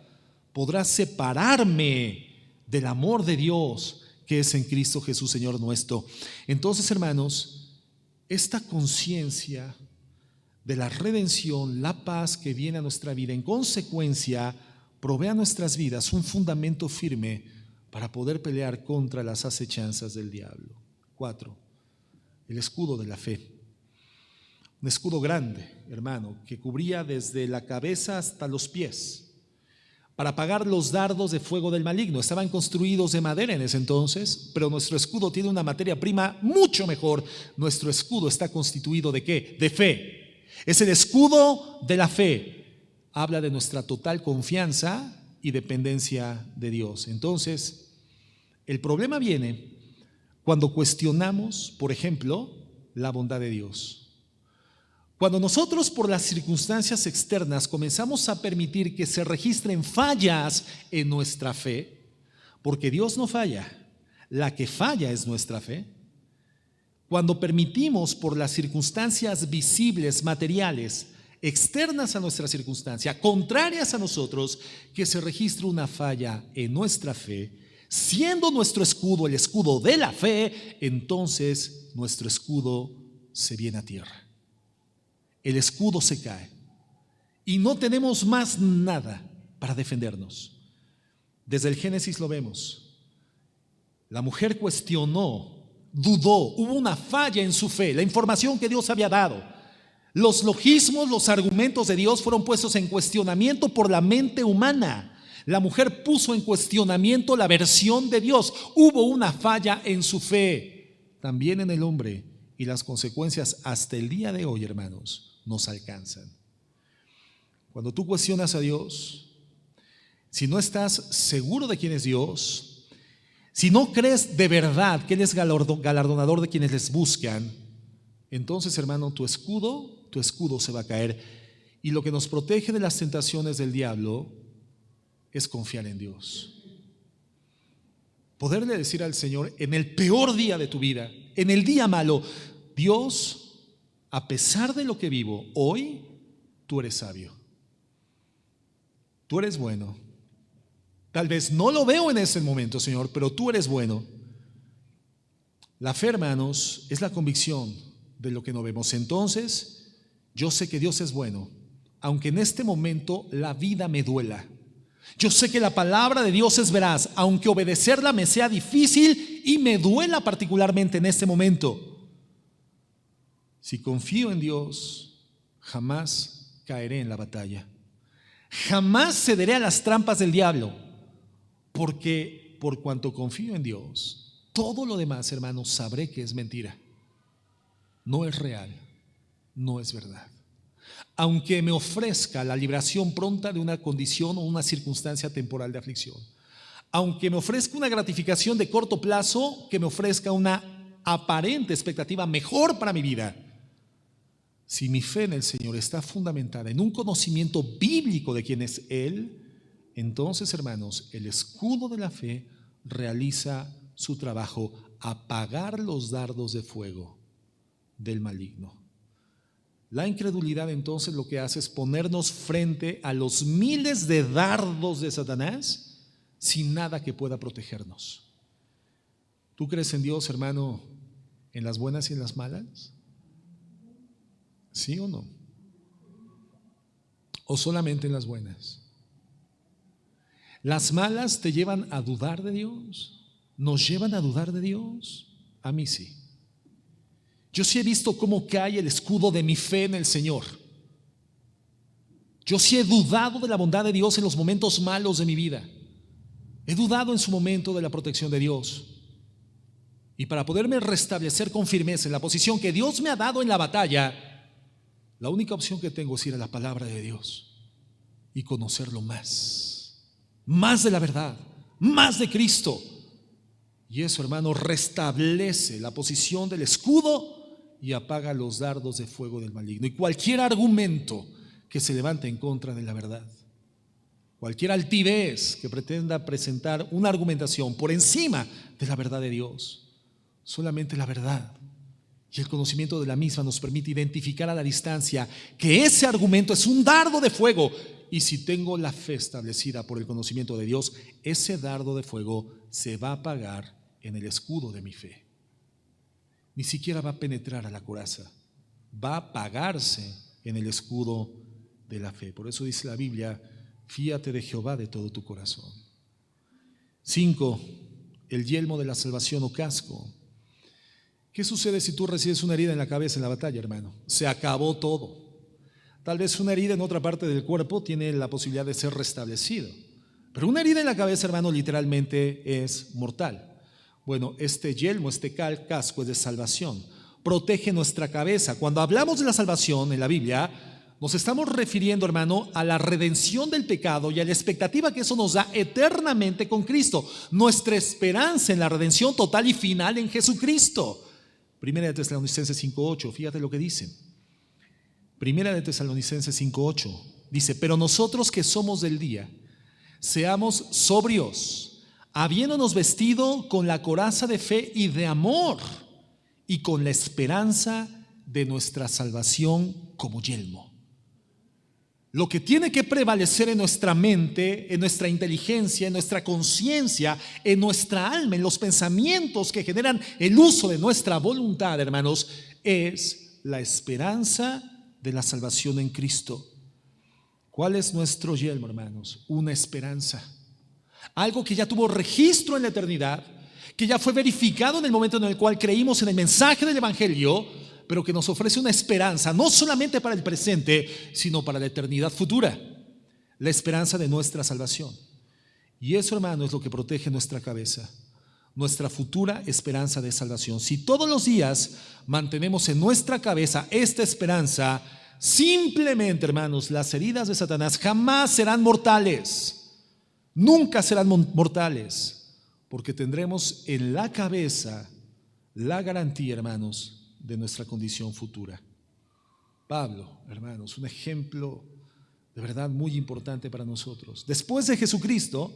podrá separarme del amor de Dios que es en Cristo Jesús, Señor nuestro. Entonces, hermanos, esta conciencia de la redención, la paz que viene a nuestra vida, en consecuencia, provee a nuestras vidas un fundamento firme para poder pelear contra las acechanzas del diablo. 4. El escudo de la fe. Un escudo grande, hermano, que cubría desde la cabeza hasta los pies, para apagar los dardos de fuego del maligno. Estaban construidos de madera en ese entonces, pero nuestro escudo tiene una materia prima mucho mejor. Nuestro escudo está constituido ¿de qué? De fe. Es el escudo de la fe. Habla de nuestra total confianza y dependencia de Dios. Entonces, el problema viene cuando cuestionamos, por ejemplo, la bondad de Dios. Cuando nosotros, por las circunstancias externas, comenzamos a permitir que se registren fallas en nuestra fe, porque Dios no falla, la que falla es nuestra fe. Cuando permitimos, por las circunstancias visibles, materiales, externas a nuestra circunstancia, contrarias a nosotros, que se registre una falla en nuestra fe, siendo nuestro escudo el escudo de la fe, entonces nuestro escudo se viene a tierra. El escudo se cae y no tenemos más nada para defendernos. Desde el Génesis lo vemos. La mujer cuestionó, dudó, hubo una falla en su fe, la información que Dios había dado. Los logismos, los argumentos de Dios fueron puestos en cuestionamiento por la mente humana. La mujer puso en cuestionamiento la versión de Dios. Hubo una falla en su fe, también en el hombre, y las consecuencias hasta el día de hoy, hermanos, nos alcanzan. Cuando tú cuestionas a Dios, si no estás seguro de quién es Dios, si no crees de verdad que Él es galardonador de quienes les buscan, entonces, hermano, tu escudo se va a caer. Y lo que nos protege de las tentaciones del diablo es confiar en Dios. Poderle decir al Señor en el peor día de tu vida, en el día malo: Dios, a pesar de lo que vivo hoy, tú eres sabio, tú eres bueno. Tal vez no lo veo en ese momento, Señor, pero tú eres bueno. La fe, hermanos, es la convicción de lo que no vemos. Entonces, yo sé que Dios es bueno, aunque en este momento la vida me duela. Yo sé que la palabra de Dios es veraz, aunque obedecerla me sea difícil y me duela particularmente en este momento. Si confío en Dios, jamás caeré en la batalla. Jamás cederé a las trampas del diablo, porque por cuanto confío en Dios, todo lo demás, hermanos, sabré que es mentira. No es real, no es verdad. Aunque me ofrezca la liberación pronta de una condición o una circunstancia temporal de aflicción, aunque me ofrezca una gratificación de corto plazo, que me ofrezca una aparente expectativa mejor para mi vida, si mi fe en el Señor está fundamentada en un conocimiento bíblico de quién es Él, entonces, hermanos, el escudo de la fe realiza su trabajo: apagar los dardos de fuego del maligno. La incredulidad, entonces, lo que hace es ponernos frente a los miles de dardos de Satanás sin nada que pueda protegernos. ¿Tú crees en Dios, hermano, en las buenas y en las malas? ¿Sí o no? o solamente en las buenas? ¿Las malas te llevan a dudar de Dios? ¿Nos llevan a dudar de Dios? A mí sí. Yo sí he visto cómo cae el escudo de mi fe en el Señor. Yo sí he dudado de la bondad de Dios en los momentos malos de mi vida. He dudado en su momento de la protección de Dios. Y para poderme restablecer con firmeza en la posición que Dios me ha dado en la batalla, la única opción que tengo es ir a la palabra de Dios y conocerlo más de la verdad, más de Cristo. Y eso, hermano, restablece la posición del escudo y apaga los dardos de fuego del maligno. Y cualquier argumento que se levante en contra de la verdad, cualquier altivez que pretenda presentar una argumentación por encima de la verdad de Dios, solamente la verdad y el conocimiento de la misma nos permite identificar a la distancia que ese argumento es un dardo de fuego. Y si tengo la fe establecida por el conocimiento de Dios, ese dardo de fuego se va a apagar en el escudo de mi fe. Ni siquiera va a penetrar a la coraza, va a apagarse en el escudo de la fe. Por eso dice la Biblia: fíate de Jehová de todo tu corazón. 5. El yelmo de la salvación o casco. ¿Qué sucede si tú recibes una herida en la cabeza en la batalla, hermano? Se acabó todo. Tal vez una herida en otra parte del cuerpo tiene la posibilidad de ser restablecido, pero una herida en la cabeza, hermano, literalmente es mortal. Bueno, este yelmo, este casco es de salvación, protege nuestra cabeza. Cuando hablamos de la salvación en la Biblia, nos estamos refiriendo, hermano, a la redención del pecado y a la expectativa que eso nos da eternamente con Cristo. Nuestra esperanza en la redención total y final en Jesucristo. Primera de Tesalonicenses 5:8, fíjate lo que dice. Primera de Tesalonicenses 5:8 dice: pero nosotros que somos del día, seamos sobrios, habiéndonos vestido con la coraza de fe y de amor, y con la esperanza de nuestra salvación como yelmo. Lo que tiene que prevalecer en nuestra mente, en nuestra inteligencia, en nuestra conciencia, en nuestra alma, en los pensamientos que generan el uso de nuestra voluntad, hermanos, es la esperanza de la salvación en Cristo. ¿Cuál es nuestro yelmo, hermanos? Una esperanza. Algo que ya tuvo registro en la eternidad, que ya fue verificado en el momento en el cual creímos en el mensaje del Evangelio, pero que nos ofrece una esperanza, no solamente para el presente, sino para la eternidad futura. La esperanza de nuestra salvación. Y eso, hermano, es lo que protege nuestra cabeza, nuestra futura esperanza de salvación. Si todos los días mantenemos en nuestra cabeza esta esperanza, simplemente, hermanos, las heridas de Satanás jamás serán mortales. Nunca serán mortales, porque tendremos en la cabeza la garantía, hermanos, de nuestra condición futura. Pablo, hermanos, un ejemplo de verdad muy importante para nosotros. Después de Jesucristo,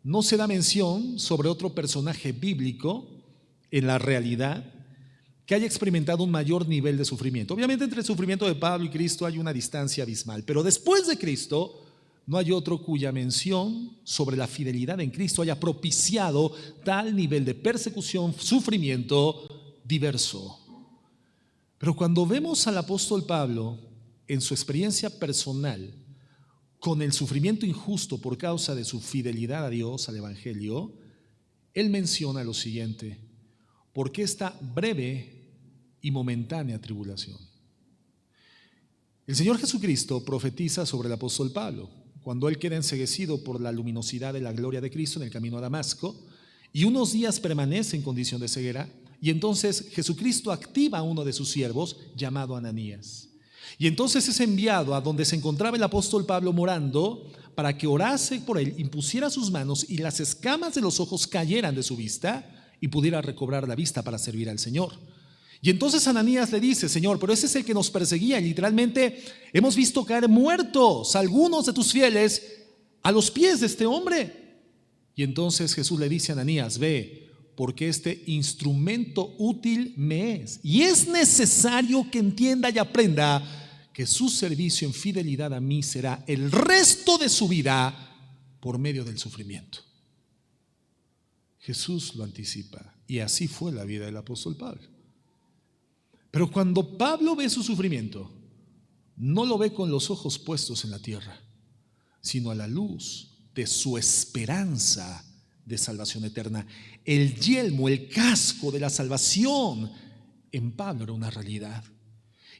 no se da mención sobre otro personaje bíblico en la realidad que haya experimentado un mayor nivel de sufrimiento. Obviamente entre el sufrimiento de Pablo y Cristo hay una distancia abismal, pero después de Cristo no hay otro cuya mención sobre la fidelidad en Cristo haya propiciado tal nivel de persecución, sufrimiento diverso. Pero cuando vemos al apóstol Pablo en su experiencia personal con el sufrimiento injusto por causa de su fidelidad a Dios, al Evangelio, él menciona lo siguiente: porque esta breve y momentánea tribulación. El Señor Jesucristo profetiza sobre el apóstol Pablo cuando él queda enceguecido por la luminosidad de la gloria de Cristo en el camino a Damasco, y unos días permanece en condición de ceguera. Y entonces Jesucristo activa a uno de sus siervos llamado Ananías. Y entonces es enviado a donde se encontraba el apóstol Pablo morando para que orase por él, impusiera sus manos y las escamas de los ojos cayeran de su vista y pudiera recobrar la vista para servir al Señor. Y entonces Ananías le dice: Señor, pero ese es el que nos perseguía y literalmente hemos visto caer muertos algunos de tus fieles a los pies de este hombre. Y entonces Jesús le dice a Ananías: ve, porque este instrumento útil me es, y es necesario que entienda y aprenda que su servicio en fidelidad a mí será el resto de su vida por medio del sufrimiento. Jesús lo anticipa, y así fue la vida del apóstol Pablo. Pero cuando Pablo ve su sufrimiento, no lo ve con los ojos puestos en la tierra, sino a la luz de su esperanza de salvación eterna. El yelmo, el casco de la salvación en Pablo era una realidad.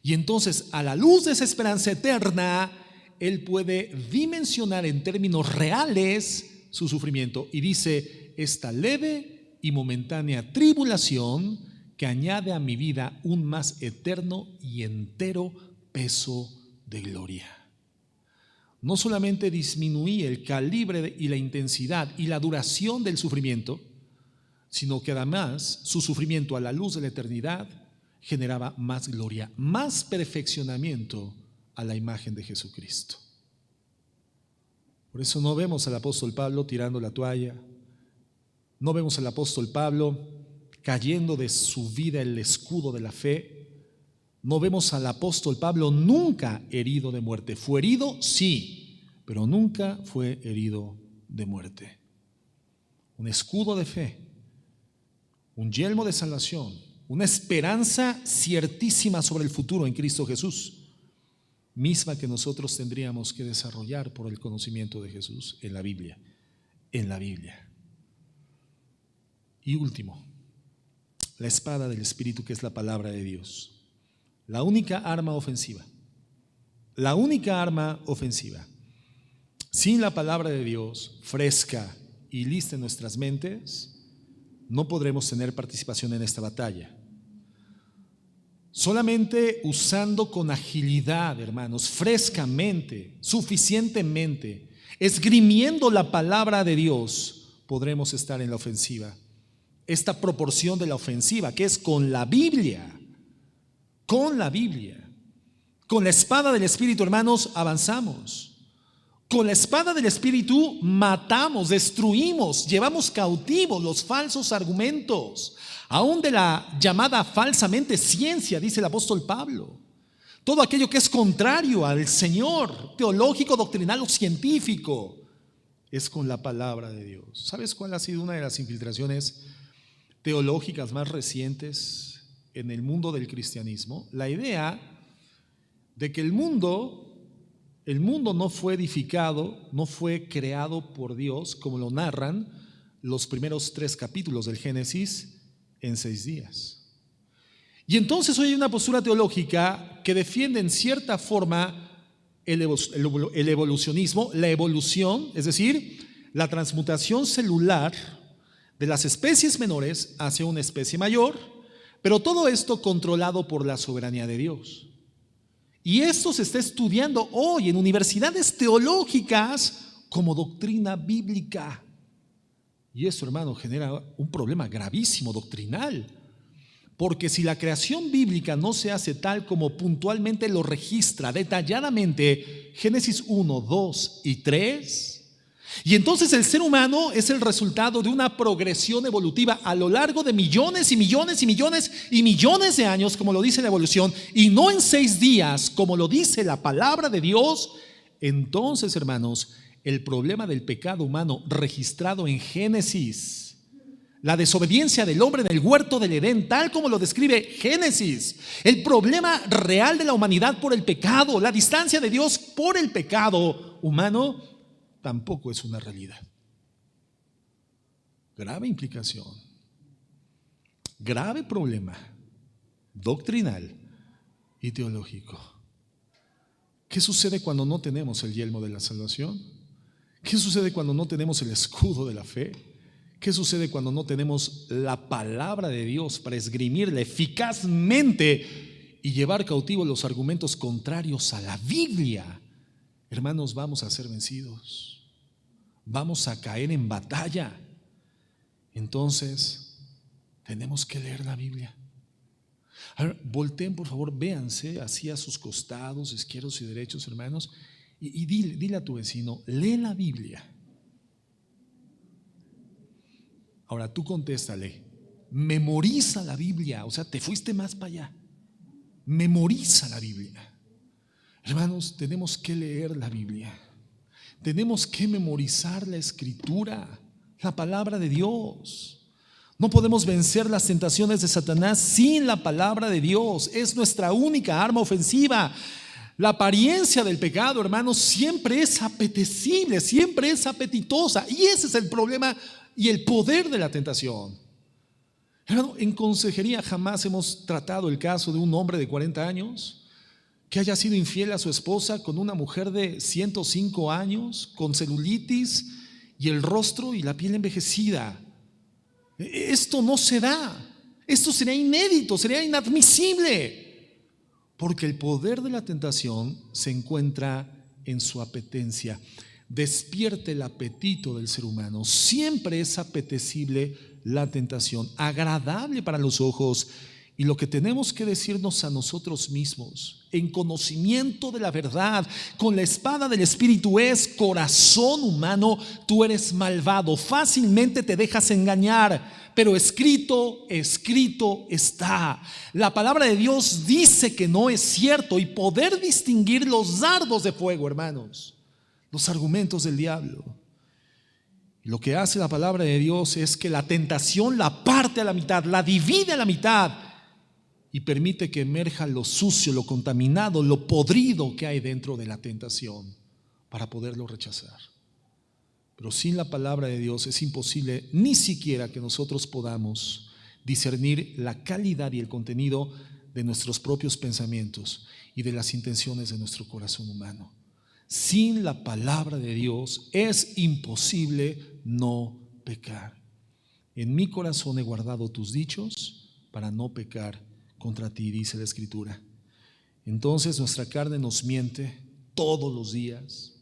Y entonces, a la luz de esa esperanza eterna, él puede dimensionar en términos reales su sufrimiento. Y dice: esta leve y momentánea tribulación que añade a mi vida un más eterno y entero peso de gloria. No solamente disminuía el calibre y la intensidad y la duración del sufrimiento, sino que además su sufrimiento a la luz de la eternidad generaba más gloria, más perfeccionamiento a la imagen de Jesucristo. Por eso no vemos al apóstol Pablo tirando la toalla, no vemos al apóstol Pablo cayendo de su vida el escudo de la fe. No vemos al apóstol Pablo nunca herido de muerte. Fue herido, sí, pero nunca fue herido de muerte. Un escudo de fe, un yelmo de salvación, una esperanza ciertísima sobre el futuro en Cristo Jesús, misma que nosotros tendríamos que desarrollar por el conocimiento de Jesús en la Biblia. Y último, la espada del Espíritu, que es la palabra de Dios. La única arma ofensiva. Sin la palabra de Dios fresca y lista en nuestras mentes, no podremos tener participación en esta batalla. Solamente usando con agilidad, hermanos, frescamente, suficientemente, esgrimiendo la palabra de Dios, podremos estar en la ofensiva. Esta proporción de la ofensiva, que es con la Biblia. Con la espada del Espíritu, hermanos, avanzamos. Con la espada del Espíritu matamos, destruimos, llevamos cautivos los falsos argumentos, aún de la llamada falsamente ciencia, dice el apóstol Pablo. Todo aquello que es contrario al Señor, teológico, doctrinal o científico, es con la palabra de Dios. ¿Sabes cuál ha sido una de las infiltraciones teológicas más recientes en el mundo del cristianismo? La idea de que el mundo no fue edificado, no fue creado por Dios, como lo narran los primeros 3 capítulos del Génesis, en 6 días. Y entonces hoy hay una postura teológica que defiende en cierta forma el evolucionismo, la evolución, es decir, la transmutación celular de las especies menores hacia una especie mayor, pero todo esto controlado por la soberanía de Dios. Y esto se está estudiando hoy en universidades teológicas como doctrina bíblica. Y eso, hermano, genera un problema gravísimo doctrinal. Porque si la creación bíblica no se hace tal como puntualmente lo registra detalladamente Génesis 1, 2 y 3, y entonces el ser humano es el resultado de una progresión evolutiva a lo largo de millones y millones y millones y millones de años, como lo dice la evolución, y no en 6 días, como lo dice la palabra de Dios. Entonces, hermanos, el problema del pecado humano registrado en Génesis, la desobediencia del hombre en el huerto del Edén, tal como lo describe Génesis, el problema real de la humanidad por el pecado, la distancia de Dios por el pecado humano, tampoco es una realidad. Grave implicación, grave problema doctrinal y teológico. ¿Qué sucede cuando no tenemos el yelmo de la salvación? ¿Qué sucede cuando no tenemos el escudo de la fe? ¿Qué sucede cuando no tenemos la palabra de Dios para esgrimirla eficazmente y llevar cautivos los argumentos contrarios a la Biblia? Hermanos, vamos a ser vencidos, vamos a caer en batalla. Entonces, tenemos que leer la Biblia. A ver, volteen, por favor, véanse así a sus costados, izquierdos y derechos, hermanos, y dile a tu vecino: lee la Biblia. Ahora tú contéstale: memoriza la Biblia. O sea, te fuiste más para allá. Memoriza la Biblia. Hermanos, tenemos que leer la Biblia. Tenemos que memorizar la Escritura, la palabra de Dios. No podemos vencer las tentaciones de Satanás sin la palabra de Dios. Es nuestra única arma ofensiva. La apariencia del pecado, hermanos, siempre es apetecible, siempre es apetitosa. Y ese es el problema y el poder de la tentación. Hermano, en consejería jamás hemos tratado el caso de un hombre de 40 años que haya sido infiel a su esposa con una mujer de 105 años, con celulitis y el rostro y la piel envejecida. Esto no se da. Esto sería inédito, sería inadmisible. Porque el poder de la tentación se encuentra en su apetencia. Despierte el apetito del ser humano. Siempre es apetecible la tentación, agradable para los ojos. Y lo que tenemos que decirnos a nosotros mismos, en conocimiento de la verdad, con la espada del Espíritu, es: corazón humano, tú eres malvado, fácilmente te dejas engañar, pero escrito está. La palabra de Dios dice que no es cierto, y poder distinguir los dardos de fuego, hermanos, los argumentos del diablo. Lo que hace la palabra de Dios es que la tentación la parte a la mitad, la divide a la mitad, y permite que emerja lo sucio, lo contaminado, lo podrido que hay dentro de la tentación para poderlo rechazar. Pero sin la palabra de Dios es imposible ni siquiera que nosotros podamos discernir la calidad y el contenido de nuestros propios pensamientos y de las intenciones de nuestro corazón humano. Sin la palabra de Dios es imposible no pecar. En mi corazón he guardado tus dichos para no pecar contra ti, dice la Escritura. Entonces nuestra carne nos miente todos los días.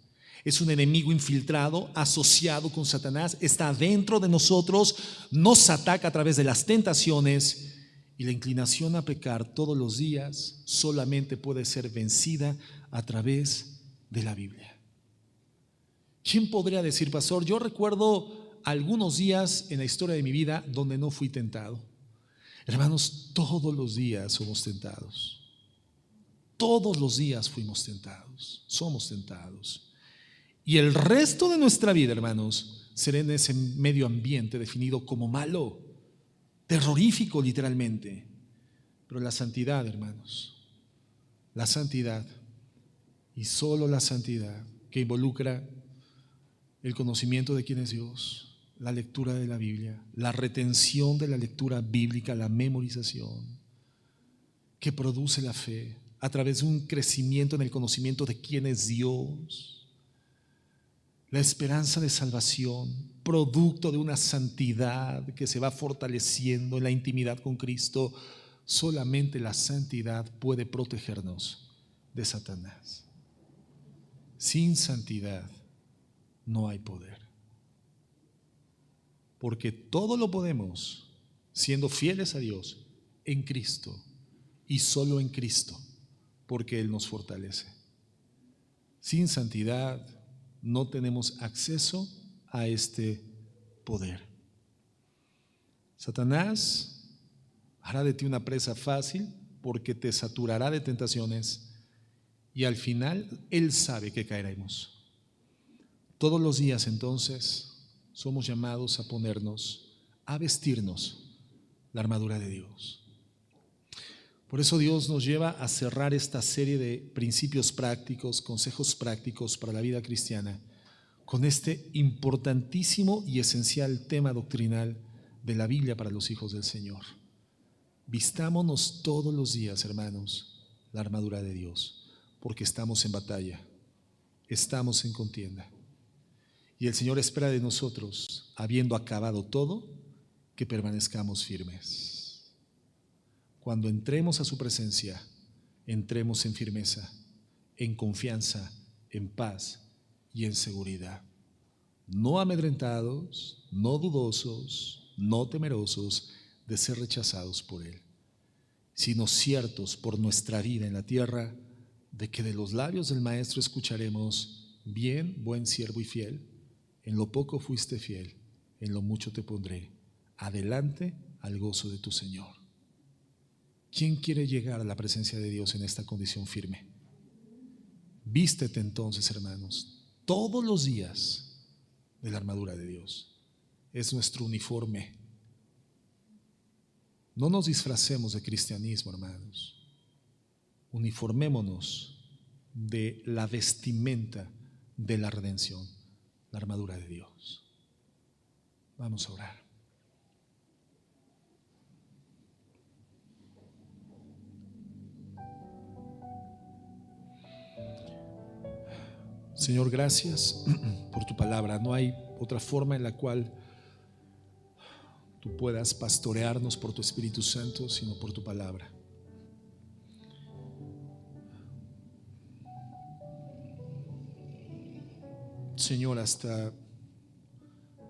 Es un enemigo infiltrado, asociado con Satanás, está dentro de nosotros, nos ataca a través de las tentaciones, y la inclinación a pecar todos los días solamente puede ser vencida a través de la Biblia. ¿Quién podría decir: pastor, yo recuerdo algunos días en la historia de mi vida donde no fui tentado? Hermanos, todos los días somos tentados. Todos los días fuimos tentados, somos tentados. Y el resto de nuestra vida, hermanos, será en ese medio ambiente definido como malo, terrorífico literalmente. Pero la santidad, hermanos, la santidad, y solo la santidad, que involucra el conocimiento de quién es Dios, la lectura de la Biblia, la retención de la lectura bíblica, la memorización, que produce la fe a través de un crecimiento en el conocimiento de quién es Dios, la esperanza de salvación, producto de una santidad que se va fortaleciendo en la intimidad con Cristo. Solamente la santidad puede protegernos de Satanás. Sin santidad no hay poder. Porque todo lo podemos siendo fieles a Dios en Cristo, y solo en Cristo, porque Él nos fortalece. Sin santidad no tenemos acceso a este poder. Satanás hará de ti una presa fácil porque te saturará de tentaciones, y al final Él sabe que caeremos. Todos los días entonces somos llamados a ponernos, a vestirnos la armadura de Dios. Por eso Dios nos lleva a cerrar esta serie de principios prácticos, consejos prácticos para la vida cristiana, con este importantísimo y esencial tema doctrinal de la Biblia para los hijos del Señor. Vistámonos todos los días, hermanos, la armadura de Dios, porque estamos en batalla, estamos en contienda. Y el Señor espera de nosotros, habiendo acabado todo, que permanezcamos firmes. Cuando entremos a su presencia, entremos en firmeza, en confianza, en paz y en seguridad. No amedrentados, no dudosos, no temerosos de ser rechazados por Él, sino ciertos por nuestra vida en la tierra de que de los labios del Maestro escucharemos: bien, buen siervo y fiel, en lo poco fuiste fiel, en lo mucho te pondré, adelante al gozo de tu Señor. ¿Quién quiere llegar a la presencia de Dios en esta condición firme? Vístete entonces, hermanos, todos los días de la armadura de Dios. Es nuestro uniforme. No nos disfracemos de cristianismo, hermanos. Uniformémonos de la vestimenta de la redención, la armadura de Dios. Vamos a orar. Señor, gracias por tu palabra. No hay otra forma en la cual tú puedas pastorearnos por tu Espíritu Santo, sino por tu palabra. Señor, hasta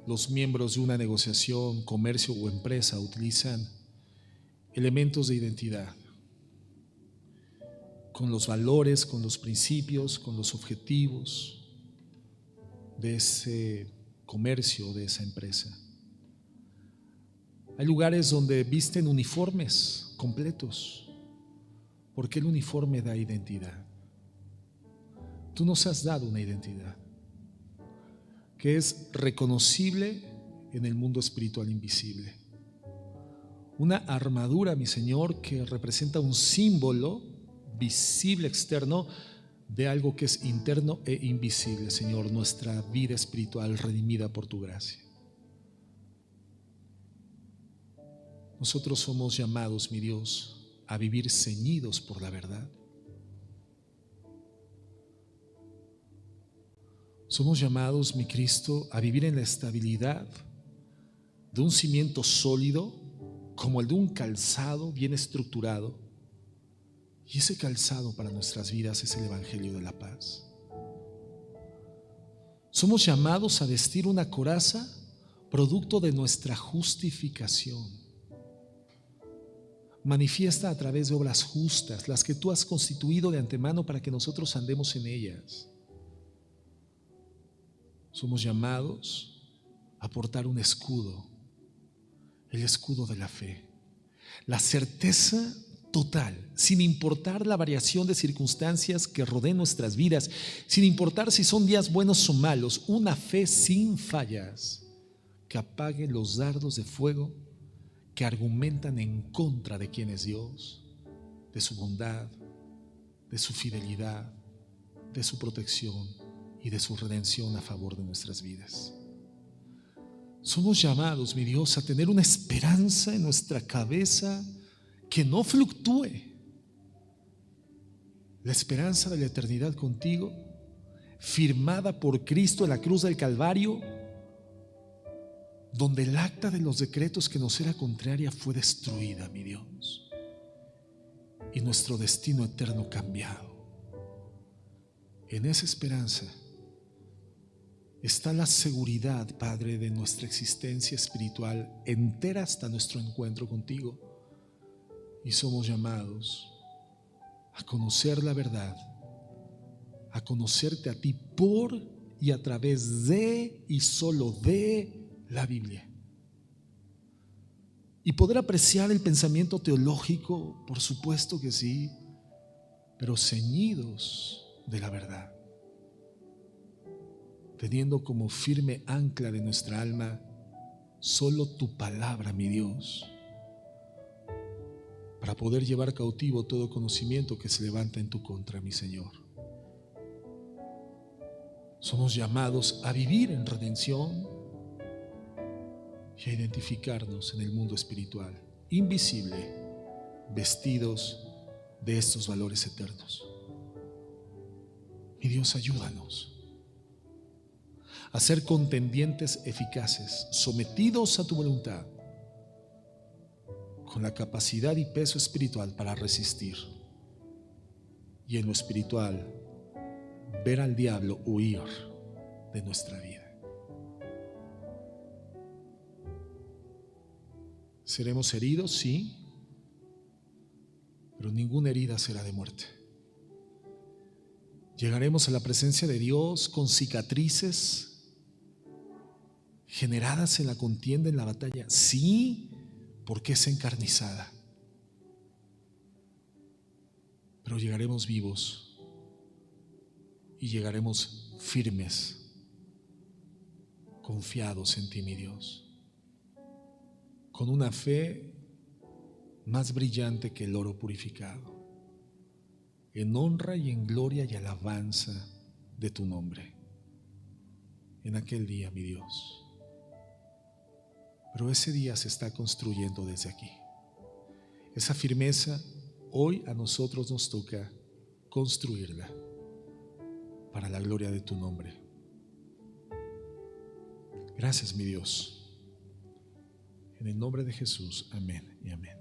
los miembros de una negociación, comercio o empresa utilizan elementos de identidad, con los valores, con los principios, con los objetivos de ese comercio, de esa empresa. Hay lugares donde visten uniformes completos, porque el uniforme da identidad. Tú nos has dado una identidad que es reconocible en el mundo espiritual invisible. Una armadura, mi Señor, que representa un símbolo visible externo de algo que es interno e invisible, Señor, nuestra vida espiritual redimida por tu gracia. Nosotros somos llamados, mi Dios, a vivir ceñidos por la verdad. Somos llamados, mi Cristo, a vivir en la estabilidad de un cimiento sólido, como el de un calzado bien estructurado. Y ese calzado para nuestras vidas es el Evangelio de la paz. Somos llamados a vestir una coraza producto de nuestra justificación, manifiesta a través de obras justas, las que tú has constituido de antemano para que nosotros andemos en ellas. Somos llamados a portar un escudo, el escudo de la fe, la certeza total, sin importar la variación de circunstancias que rodeen nuestras vidas, sin importar si son días buenos o malos, una fe sin fallas que apague los dardos de fuego que argumentan en contra de quién es Dios, de su bondad, de su fidelidad, de su protección y de su redención a favor de nuestras vidas. Somos llamados, mi Dios, a tener una esperanza en nuestra cabeza que no fluctúe. La esperanza de la eternidad contigo, firmada por Cristo en la cruz del Calvario, donde el acta de los decretos que nos era contraria fue destruida, mi Dios, y nuestro destino eterno cambiado. En esa esperanza está la seguridad, Padre, de nuestra existencia espiritual entera hasta nuestro encuentro contigo. Y somos llamados a conocer la verdad, a conocerte a ti por y a través de y solo de la Biblia. Y poder apreciar el pensamiento teológico, por supuesto que sí, pero ceñidos de la verdad, teniendo como firme ancla de nuestra alma solo tu palabra, mi Dios, para poder llevar cautivo todo conocimiento que se levanta en tu contra, mi Señor. Somos llamados a vivir en redención y a identificarnos en el mundo espiritual, invisible, vestidos de estos valores eternos. Mi Dios, ayúdanos a ser contendientes eficaces, sometidos a tu voluntad, con la capacidad y peso espiritual para resistir, y en lo espiritual ver al diablo huir de nuestra vida. Seremos heridos, sí, pero ninguna herida será de muerte. Llegaremos a la presencia de Dios con cicatrices generadas en la contienda, en la batalla, sí, porque es encarnizada, pero llegaremos vivos y llegaremos firmes, confiados en ti, mi Dios, con una fe más brillante que el oro purificado, en honra y en gloria y alabanza de tu nombre. En aquel día, mi Dios. Pero ese día se está construyendo desde aquí. Esa firmeza hoy a nosotros nos toca construirla para la gloria de tu nombre. Gracias, mi Dios. En el nombre de Jesús, amén y amén.